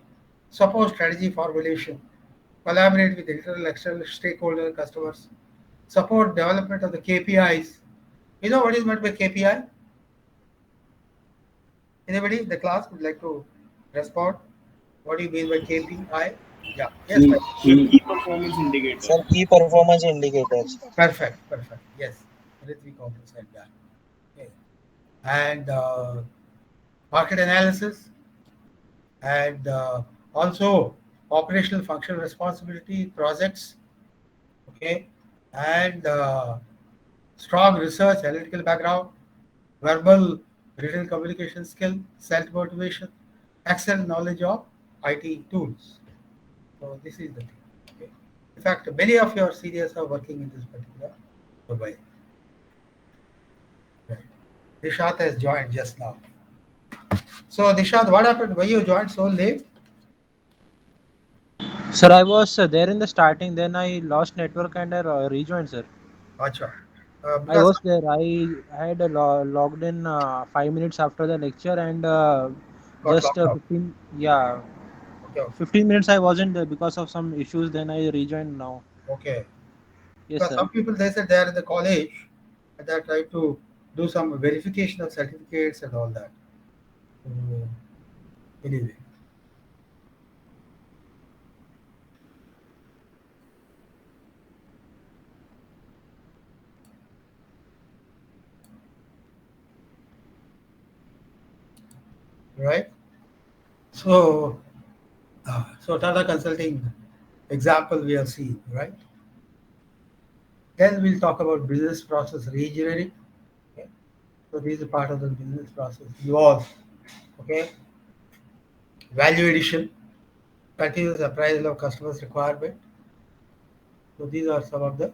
Support strategy formulation, collaborate with internal external stakeholder customers, support development of the KPIs. You know what is meant by KPI? Anybody in the class would like to respond? What do you mean by KPI? Yeah. Yes, Key, ma'am. key performance indicator. Sir, key performance indicators. Perfect, perfect. Yes. Ritvik also said that. Okay. And market analysis and also operational functional responsibility projects. Okay. And strong research, analytical background, verbal, written communication skill, self motivation, excellent knowledge of IT tools. So this is the thing. Okay. In fact, many of your seniors are working in this particular domain. Right. Nishat has joined just now. So Nishat, what happened? Why you joined so late? Sir, I was there in the starting, then I lost network and I rejoined, sir. Acha. I Because was there. I had logged in 5 minutes after the lecture and got just locked out. 15, yeah, Okay. 15 minutes I wasn't there because of some issues. Then I rejoined now. Okay. Yes, Because sir. some people they said they are in the college and they are trying to do some verification of certificates and all that. Anyway. Right? So so Tata Consulting example we have seen, right? Then we'll talk about business process reengineering. Okay? So this is a part of the business process. Evolve. Okay? Value addition, continuous appraisal of customers' requirement. So these are some of the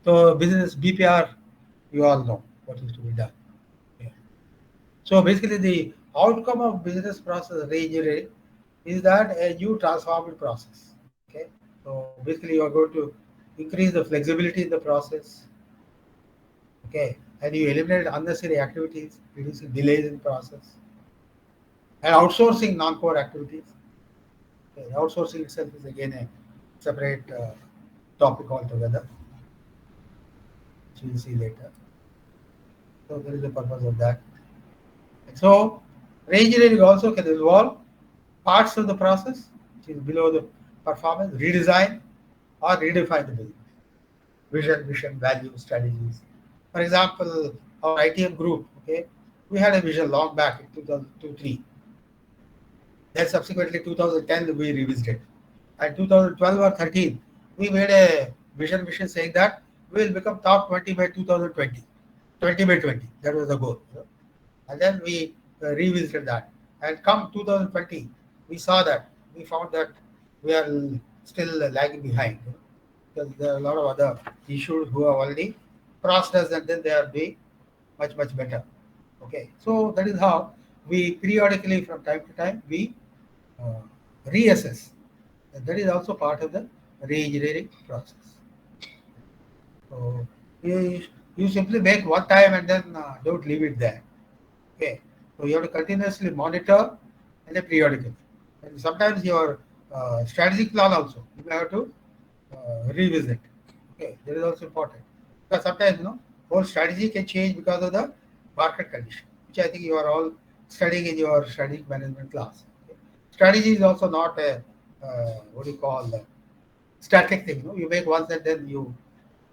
So business BPR, you all know what is to be done. Yeah. So basically, the outcome of business process reengineering is that you transform the process. Okay. So basically, you are going to increase the flexibility in the process. Okay, and you eliminate unnecessary activities, reducing delays in process, and outsourcing non-core activities. Okay, outsourcing itself is again a separate topic altogether, which we'll see later. So there is a purpose of that. So reengineering also can involve parts of the process, which is below the performance, redesign or redefine the business. Vision, mission, value, strategies. For example, our ITM group, okay, we had a vision long back in 2002-3. Then subsequently 2010 we revisited. And 2012 or 13, we made a vision mission saying that we will become top 20 by 2020. 20 by 20. That was the goal. And then we revisited that. And come 2020, we saw that. We found that we are still lagging behind. Because there are a lot of other issues who have already crossed us and then they are doing much, much better. Okay. So that is how we periodically from time to time we reassess. And that is also part of the re-engineering process. So you simply make one time and then don't leave it there. Okay. So you have to continuously monitor and then periodically. And sometimes your strategic plan also you may have to revisit. Okay, that is also important. Because sometimes whole strategy can change because of the market condition, which I think you are all studying in your strategic management class. Okay. Strategy is also not a what do you call static thing. You make once and then you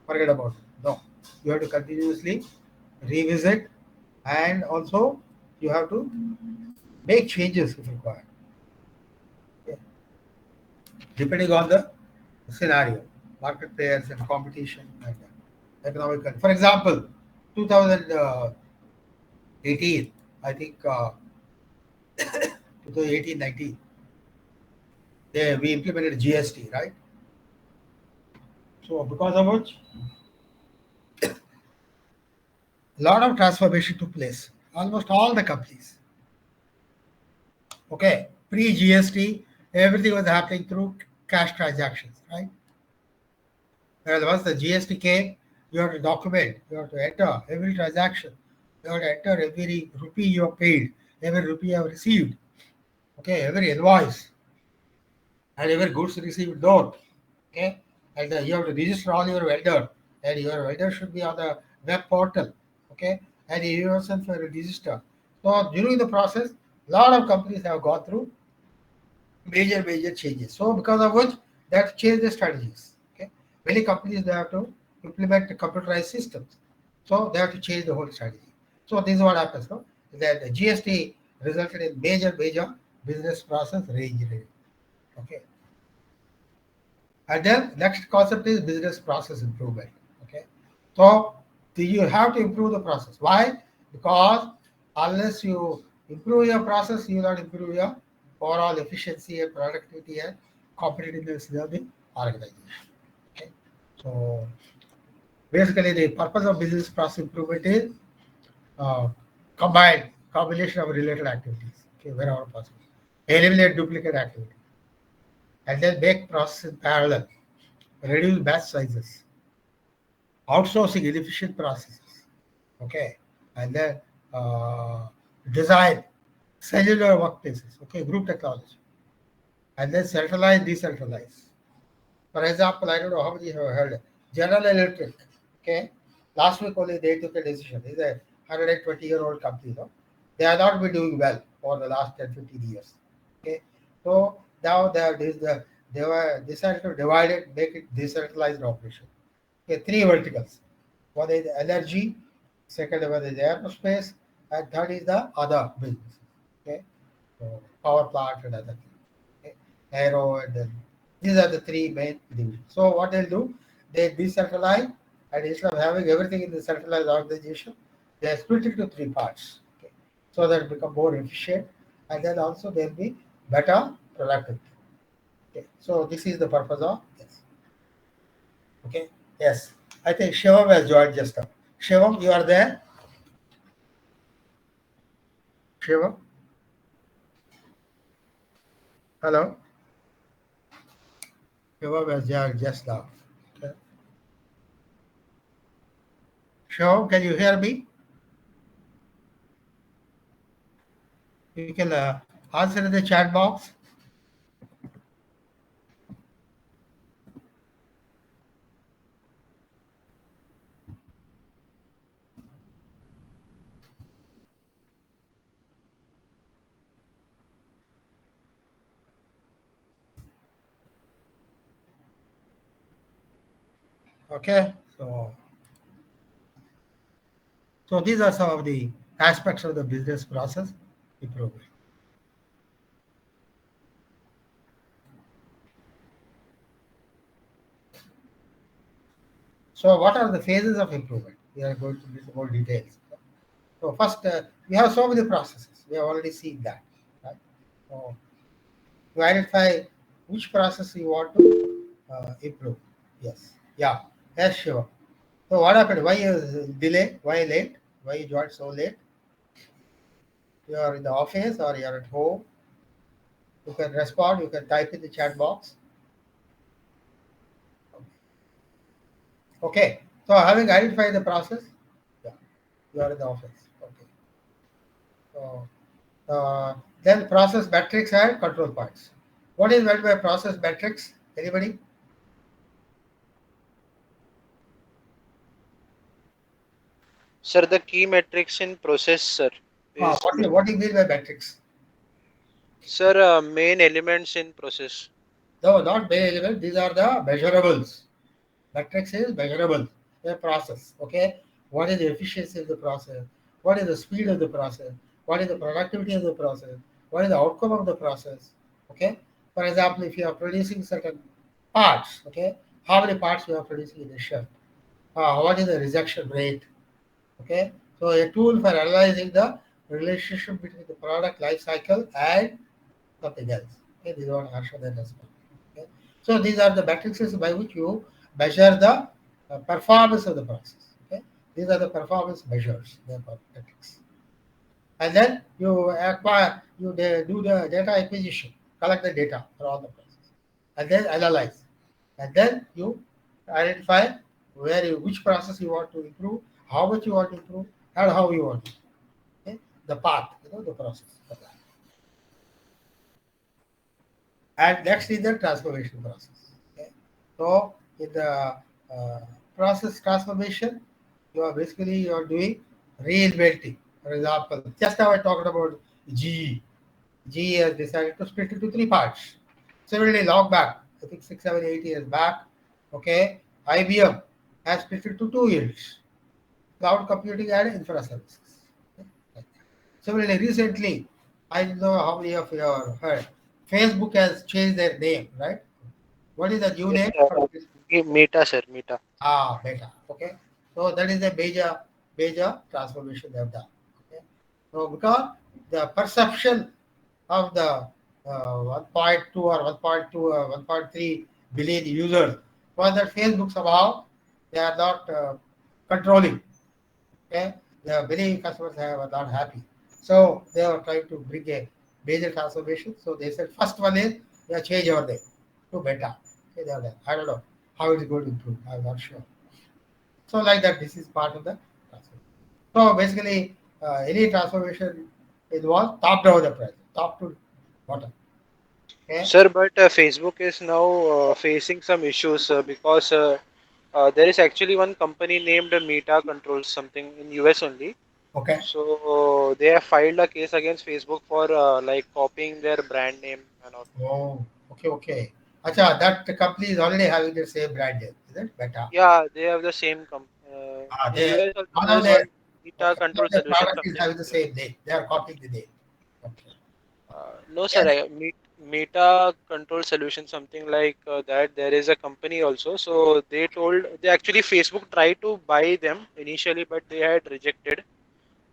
forget about it. No, you have to continuously revisit, and also you have to make changes if required. Okay. Depending on the scenario, market players and competition and economic. For example, 2018, I think 2018-19, we implemented GST, right? So because of which, a lot of transformation took place. Almost all the companies. Okay, pre-GST, everything was happening through cash transactions, right? Whereas once the GST came, you have to document, you have to enter every transaction, you have to enter every rupee you have paid, every rupee you have received, okay, every invoice, and every goods received note, okay, and you have to register all your vendor, and your vendor should be on the web portal, okay, and you yourself have to register. So during the process, a lot of companies have gone through major changes. So because of which they have to change their strategies. Okay, many companies they have to implement the computerized systems, so they have to change the whole strategy. So this is what happens. No, that the GST resulted in major business process reengineering. Okay, and then next concept is business process improvement. Okay, so you have to improve the process. Why? Because unless you improve your process, you will not improve your overall efficiency and productivity and competitiveness of the organization. Okay, so basically the purpose of business process improvement is combination of related activities. Okay, wherever possible, eliminate duplicate activity, and then make process in parallel, reduce batch sizes, outsourcing inefficient processes. Okay, and then design cellular workplaces. Okay, group technology, and then centralize, decentralize. For example, I don't know how many have heard General Electric. Okay, last week only they took a decision. It's a 120-year-old company. No? They have not been doing well for the last 10-15 years. Okay, so now they were decided to divide it, make it decentralized operation. Okay, three verticals. One is energy, second one is aerospace, and third is the other businesses. Okay, so power plant and other things. Okay, aero and then these are the three main divisions. So what they'll do, they decentralize, and instead of having everything in the centralized organization, they split it to three parts. Okay, so that it become more efficient, and then also there'll be better productivity. Okay, so this is the purpose of this. Okay, Yes, I think Shivam has joined just now. Shivam, you are there? Shivam? Hello? Shivam has joined just now. Okay. Shivam, can you hear me? You can answer in the chat box. Okay, so these are some of the aspects of the business process improvement. So what are the phases of improvement? We are going to get more details. So first, we have so many processes. We have already seen that. Right? So to identify which process you want to improve. Yes. Yeah. Yes, sure. So what happened? Why is delay? Why late? Why you joined so late? You are in the office or you are at home. You can respond. You can type in the chat box. Okay. So having identified the process, yeah, you are in the office. Okay. So then process metrics and control points. What is meant by process metrics? Anybody? Sir, the key metrics in process, sir, is What do you mean by metrics? sir main elements in process. No, not main element. These are the measurables. Metrics is measurable. The process. Okay. What is the efficiency of the process? What is the speed of the process? What is the productivity of the process? What is the outcome of the process? Okay. For example, if you are producing certain parts, okay, how many parts you are producing in a shift? What is the rejection rate? Okay. So a tool for analyzing the relationship between the product life cycle and something else. Okay, this is what Harsha then does. Okay. So these are the matrices by which you measure the performance of the process. Okay. These are the performance measures, the metrics. And then you acquire, do the data acquisition, collect the data for all the process, and then analyze. And then you identify which process you want to improve, how much you want to improve, and how you want to improve. Okay. The path, the process for that. And next is the transformation process. Okay. So in the uh, process transformation, you are doing reinventing. For example, just now I talked about GE. GE has decided to split into three parts. Similarly, long back, I think 6, 7, 8 years back, okay, IBM has split into two units: cloud computing and infra services. Okay. Similarly, recently, I don't know how many of you have heard, Facebook has changed their name, right? What is the new Yes, name for Facebook? Meta, sir, Meta. Meta. Okay. So that is a major transformation they have done. Okay. So because the perception of the 1.2 or 1.2 or 1.3 billion users was that Facebook somehow they are not controlling. Okay. The many customers were not happy. So they were trying to bring a major transformation. So they said first one is they change our name to Meta. Okay, they are there. I don't know how it is going to improve. I'm not sure. So like that, this is part of the transformation. So basically, any transformation involves top-down approach, top to bottom. Okay. Sir, but Facebook is now facing some issues because there is actually one company named Meta controls something in US only. Okay. So they have filed a case against Facebook for like copying their brand name and all. Oh, okay. Acha, that company is already having the same brand name, is it? Meta. Yeah, they have the same in They US also one there of is their one Meta control their solution product is something. having the same name. They are copying the name. Okay. No, sir. Yes. Meta Control Solution, something like that. There is a company also. So they actually Facebook tried to buy them initially, but they had rejected.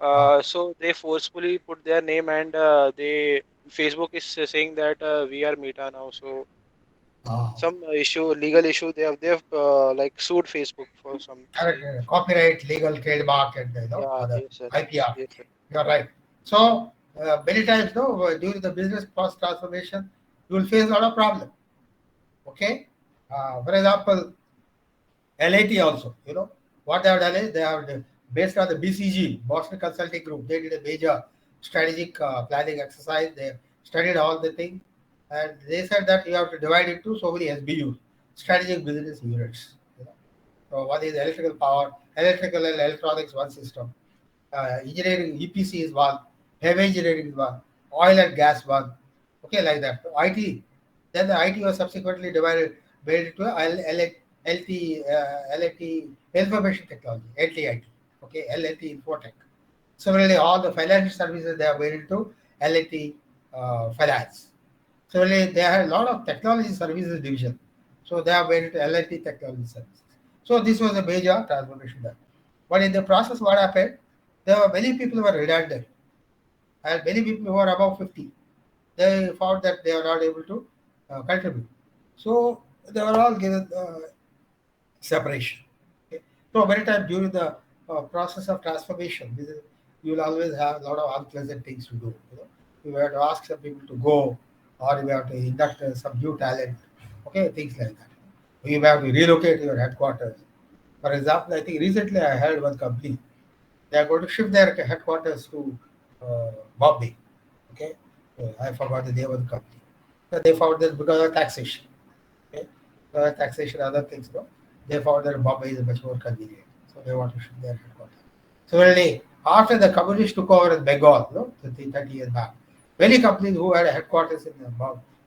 Ah, So they forcefully put their name and they Facebook is saying that we are Meta now. So some legal issue. They have like sued Facebook for some. Correct. Copyright, legal, trademark, and Yeah, other yes, sir. IPR. Yes, sir. You're right. So many times, during the business process transformation, you will face a lot of problem. Okay. For example, LIT also, what they have done is they have based on the BCG, Boston Consulting Group, they did a major strategic planning exercise. They studied all the things, and they said that you have to divide into so many SBUs, strategic business units. So one is electrical power, electrical and electronics one system, engineering EPC is one, heavy engineering is one, oil and gas one. Okay, like that. So IT, then the IT was subsequently made into LT, information technology, LTIT. Okay, LLT Infotech. Similarly, all the financial services they are made into LT Finance. Similarly, they had a lot of technology services division. So they are made into LT Technology Services. So this was a major transformation there. But in the process, what happened? There were many people who were redundant, and many people who were above 50. They found that they were not able to contribute. So they were all given separation. Okay? So many times during the process of transformation, you will always have a lot of unpleasant things to do. You have to ask some people to go, or you have to induct some new talent. Okay, things like that. You have to relocate your headquarters. For example, I think recently I heard one company they are going to shift their headquarters to Bombay. Okay, I forgot the name of the company. So they found that because of taxation. Okay, taxation, other things. They found that Bombay is much more convenient, so they want to shift their headquarters. Similarly, after the communists took over in Bengal, 30 years back, many companies who had headquarters in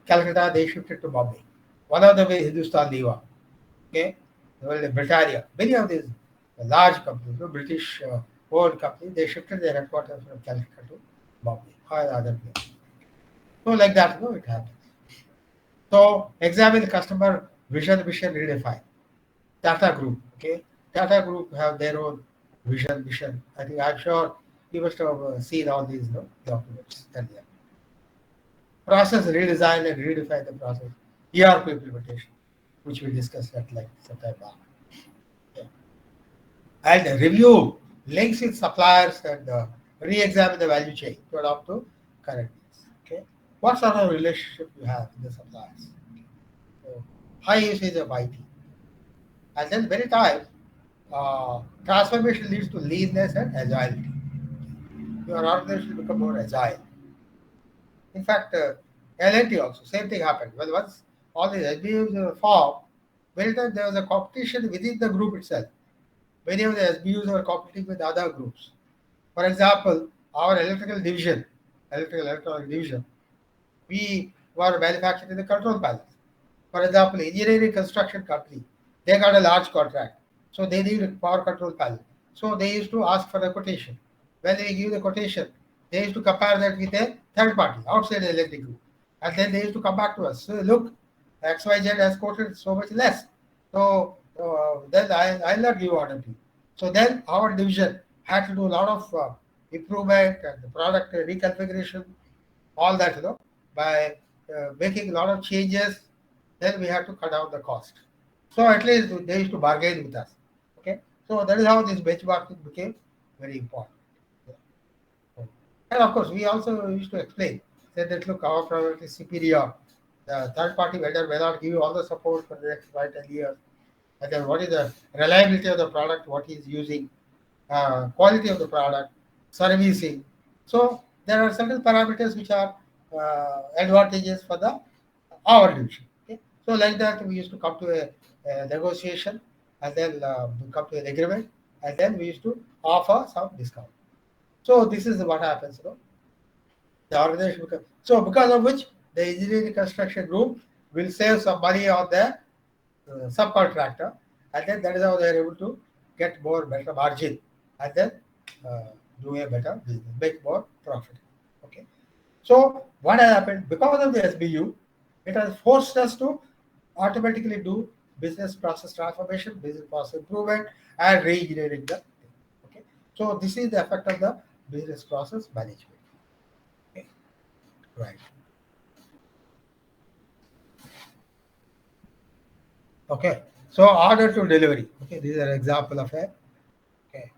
Calcutta, they shifted to Bombay. One of them is Hindustan Lever. Okay, Britannia. Many of these large companies, British owned companies, they shifted their headquarters from Calcutta to Bombay or other places. So like that, it happens. So examine the customer vision, mission, redefine. Tata Group, okay? Tata Group have their own vision, mission. I think I'm sure you must have seen all these documents earlier. Process redesign and redefine the process. ERP implementation, which we discussed at like some time back. Yeah. And review links with suppliers and re-examine the value chain to adopt to current needs. Okay. What sort of relationship you have with the suppliers? So, high usage of IT. And then many times, transformation leads to leanness and agility. Your organization will become more agile. In fact, L&T also, same thing happened. Well, once all these SBUs were formed, many times there was a competition within the group itself. Many of the SBUs were competing with other groups. For example, our electrical electronic division, we were manufacturing the control panels. For example, engineering construction company, they got a large contract. So they need a power control panel. So they used to ask for a quotation. When they give the quotation, they used to compare that with a third party outside the electric group. And then they used to come back to us. So look, XYZ has quoted so much less. So then I'll not give order to you. So then our division had to do a lot of improvement and the product reconfiguration, all that, by making a lot of changes. Then we had to cut down the cost. So at least they used to bargain with us. Okay, so that is how this benchmarking became very important. And of course, we also used to explain, said that look, our product is superior. The third party vendor may not give you all the support for the next 5-10 years. And then what is the reliability of the product, what he is using, quality of the product, servicing. So there are certain parameters which are advantages for our division. Okay? So like that, we used to come to a negotiation and then we come to an agreement and then we used to offer some discount. So this is what happens. The organization so because of which the engineering construction group will save some money on the subcontractor, and then that is how they are able to get better margin, and then do a better business, make more profit. Okay. So what has happened because of the SBU, it has forced us to automatically do business process transformation, business process improvement, and re-engineering the thing. Okay. So this is the effect of the business process management. Okay. Right. Okay, so order to delivery. Okay, this is an example of a. Okay,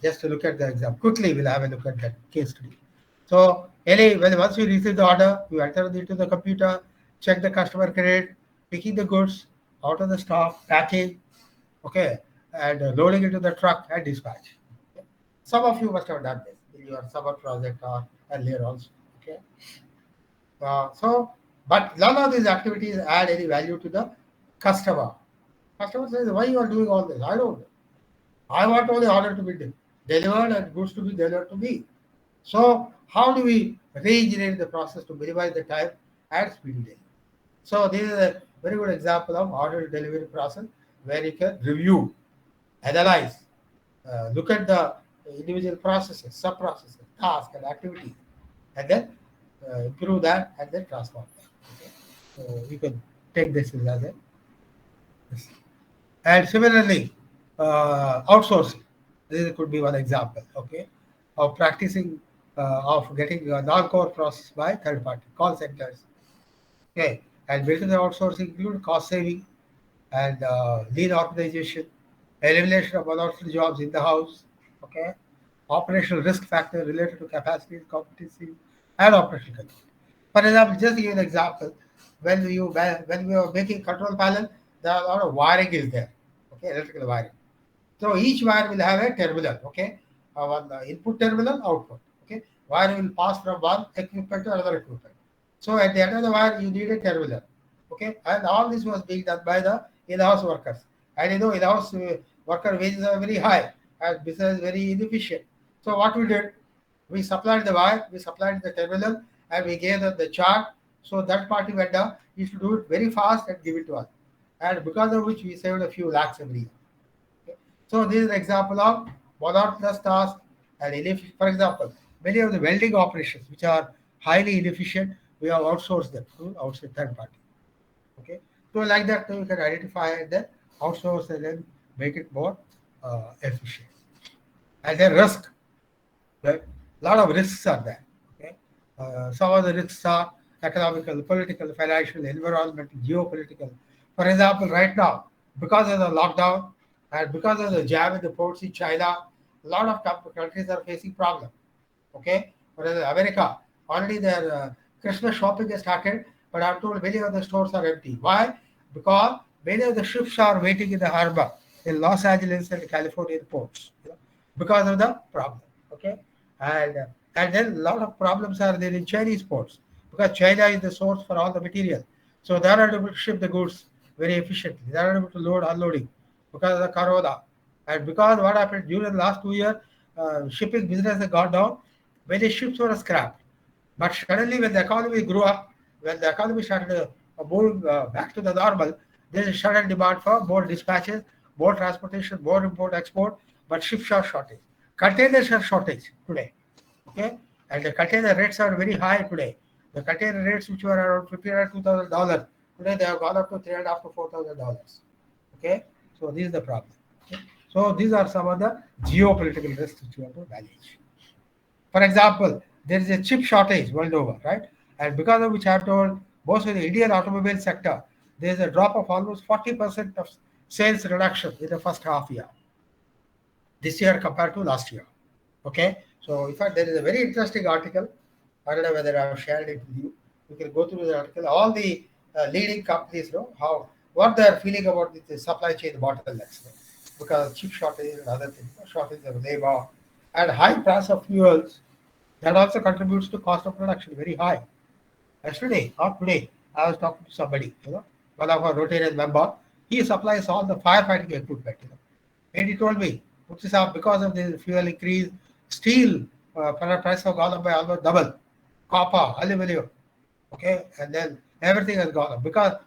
just to look at the example quickly, we'll have a look at that case study. So, once you receive the order, you enter it into the computer, check the customer credit, picking the goods out of the stock, packing, okay, and loading into the truck and dispatch. Okay. Some of you must have done this in your summer project or earlier also. Okay. But none of these activities add any value to the customer. Customer says, why you are doing all this? I don't know. I want only order to be delivered and goods to be delivered to me. So how do we re-engineer the process to minimize the time and speed delivery? So this is a very good example of order delivery process where you can review, analyze, look at the individual processes, sub-processes, tasks and activities, and then improve that and then transform that. Okay? So you can take this as a and similarly, outsourcing. This could be one example, okay, of practicing of getting a non-core process by third party call centers. Okay, and business outsourcing include cost saving and lean organization, elimination of unnecessary jobs in the house. Okay, operational risk factor related to capacity, competency, and operational control. For example, just give an example. When we are making control panel, there are a lot of wiring is there. Okay, electrical wiring. So each wire will have a terminal. Okay, one input terminal, output. Okay, wire will pass from one equipment to another equipment. So at the end of the wire, you need a terminal. Okay, and all this was being done by the in-house workers. And in-house worker wages are very high and business is very inefficient. So what we did, we supplied the wire, we supplied the terminal, and we gave them the chart. So that party vendor used to do it very fast and give it to us. And because of which we saved a few lakhs every year. Okay. So this is an example of monotonous tasks and inefficient. For example, many of the welding operations which are highly inefficient, we have outsourced them to outside third party. Okay. So like that you can identify and then outsource and then make it more efficient. And then risk. Right? A lot of risks are there. Okay? Some of the risks are economical, political, financial, environmental, geopolitical. For example, right now, because of the lockdown and because of the jam in the ports in China, a lot of countries are facing problems. Okay, for example, America already their Christmas shopping has started, but I'm told many of the stores are empty. Why? Because many of the ships are waiting in the harbor in Los Angeles and California ports, because of the problem. Okay, and then a lot of problems are there in Chinese ports because China is the source for all the material. So they are not able to ship the goods very efficiently. They are not able to load unloading because of the corona. And because what happened during the last 2 years, shipping business has gone down, many ships were scrapped. But suddenly when the economy grew up, when the economy started moving back to the normal, there is a sudden demand for more dispatches, more transportation, more import, export, but ships are shortage. Containers are shortage today. Okay, and the container rates are very high today. The container rates which were around $2,000, today they have gone up to $3,500 to $4,000. Okay, so this is the problem. Okay? So these are some of the geopolitical risks which you have to manage. For example, there is a chip shortage world over, right? And because of which I have told most of the Indian automobile sector, there is a drop of almost 40% of sales reduction in the first half year this year compared to last year. Okay, so in fact, there is a very interesting article. I don't know whether I've shared it with you. You can go through the article. All the leading companies know what they are feeling about the supply chain bottlenecks, because chip shortage and other things, shortage of labor, and high price of fuels. That also contributes to cost of production very high. Yesterday, not today, I was talking to somebody, one of our Rotarian member. He supplies all the firefighting equipment, and he told me, because of the fuel increase, steel price have gone up by almost double, copper, aluminum, okay, and then everything has gone up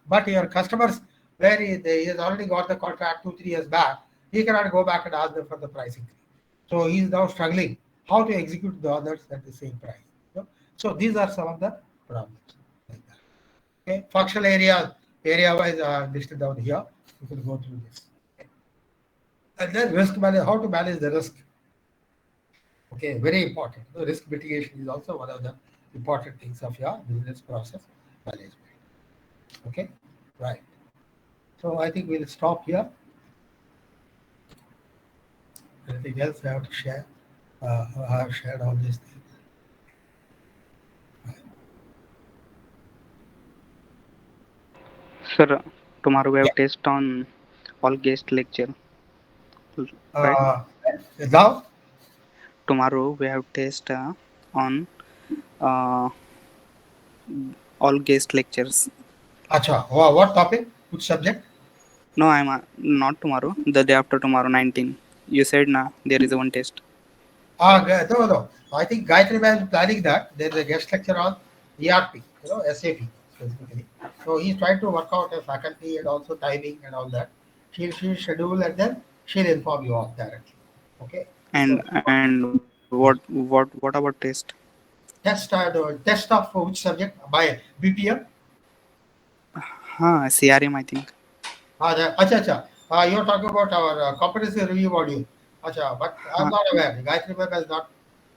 but your customers, where he has already got the contract 2-3 years back, he cannot go back and ask them for the price increase. So he is now struggling how to execute the others at the same price. So these are some of the problems. Okay, functional area wise listed down here. You can go through this. And then risk management, how to manage the risk. Okay, very important. So risk mitigation is also one of the important things of your business process management. Okay, right. So I think we'll stop here. Anything else I have to share? I have shared all these things. Sir, tomorrow we have test on all guest lecture. Right? Now, Tomorrow we have test on uh, all guest lectures. acha, what topic? Which subject? No, I'm not tomorrow. The day after tomorrow, 19. You said na there is one test. No. I think Gayatri Ma'am is planning that. There is a guest lecture on ERP, SAP specifically. So he's trying to work out a faculty and also timing and all that. She'll schedule and then she'll inform you all directly. Okay. And what about test? Test of which subject? By BPM? CRM, I think. Acha. You're talking about our competency review module. Acha, but I'm not aware. Gayatri Ma'am has not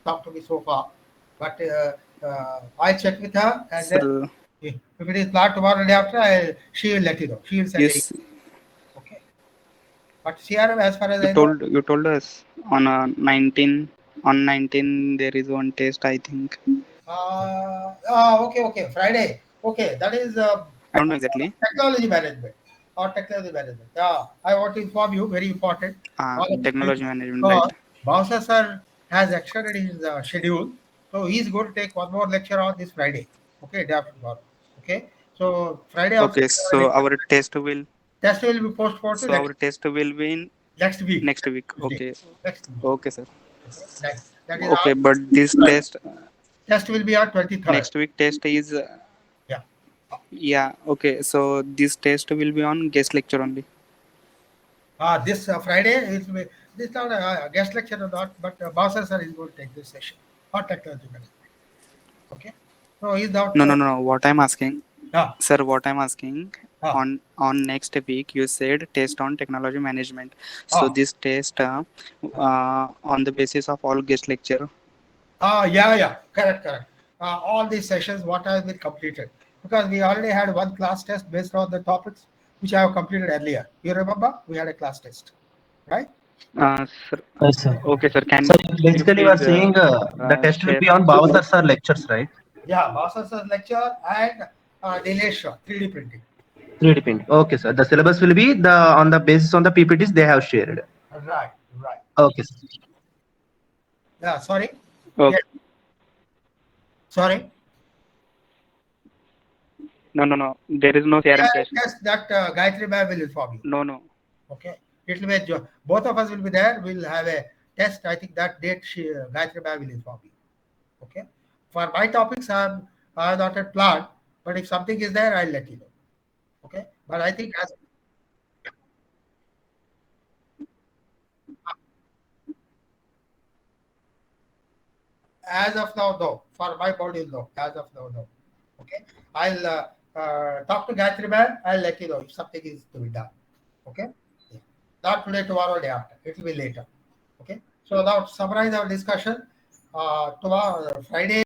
talked to me so far. But I'll check with her and then if it is planned tomorrow day after, she will let you know. She will send Yes. Okay. But CRM, as far as You told us on 19 there is one test, I think. Okay. Friday. Okay, that is I don't know exactly. technology management. Yeah, I want to inform you, very important. Technology management, right? Bowser sir has extended his schedule, so he's going to take one more lecture on this Friday. Okay, day after tomorrow. Okay, so Friday. Okay, so our test will be postponed. So our test will be in next week. Next week. Okay. Okay, sir. That is okay, but this test will be on 23rd. Next week test is yeah. Okay, so this test will be on guest lecture only. This Friday it will be. This is not a guest lecture or not, but Bowser sir is going to take this session on technology management. Okay, so he's not. No. What I'm asking, sir, what I'm asking on next week you said test on technology management. So this test on the basis of all guest lecture. Yeah, correct. All these sessions, what has been completed, because we already had one class test based on the topics which I have completed earlier. You remember we had a class test, right? Sir. Okay, sir. So basically, you are saying the test will be on Bowser sir lectures, right? Yeah, Bowser sir lecture and Nilesh 3D printing. 3D printing. Okay, sir. The syllabus will be on the basis on the PPTs they have shared. Right. Okay, sir. Yeah, sorry. Okay. Yeah. Sorry. No. There is no CRM test. Yes, that Gayatri Ma'am will inform you. No. Okay. It will be both of us will be there. We'll have a test. I think that date Gayatri Ma'am will inform you. Okay. For my topics, I have not yet planned, but if something is there, I'll let you know. Okay. But I think as of now, no. For my module, no. As of now, no. Okay. I'll talk to Gayatri Ma'am. I'll let you know if something is to be done. Okay. Yeah. Not today, tomorrow, day after. It will be later. Okay. So now summarize our discussion. Tomorrow, Friday.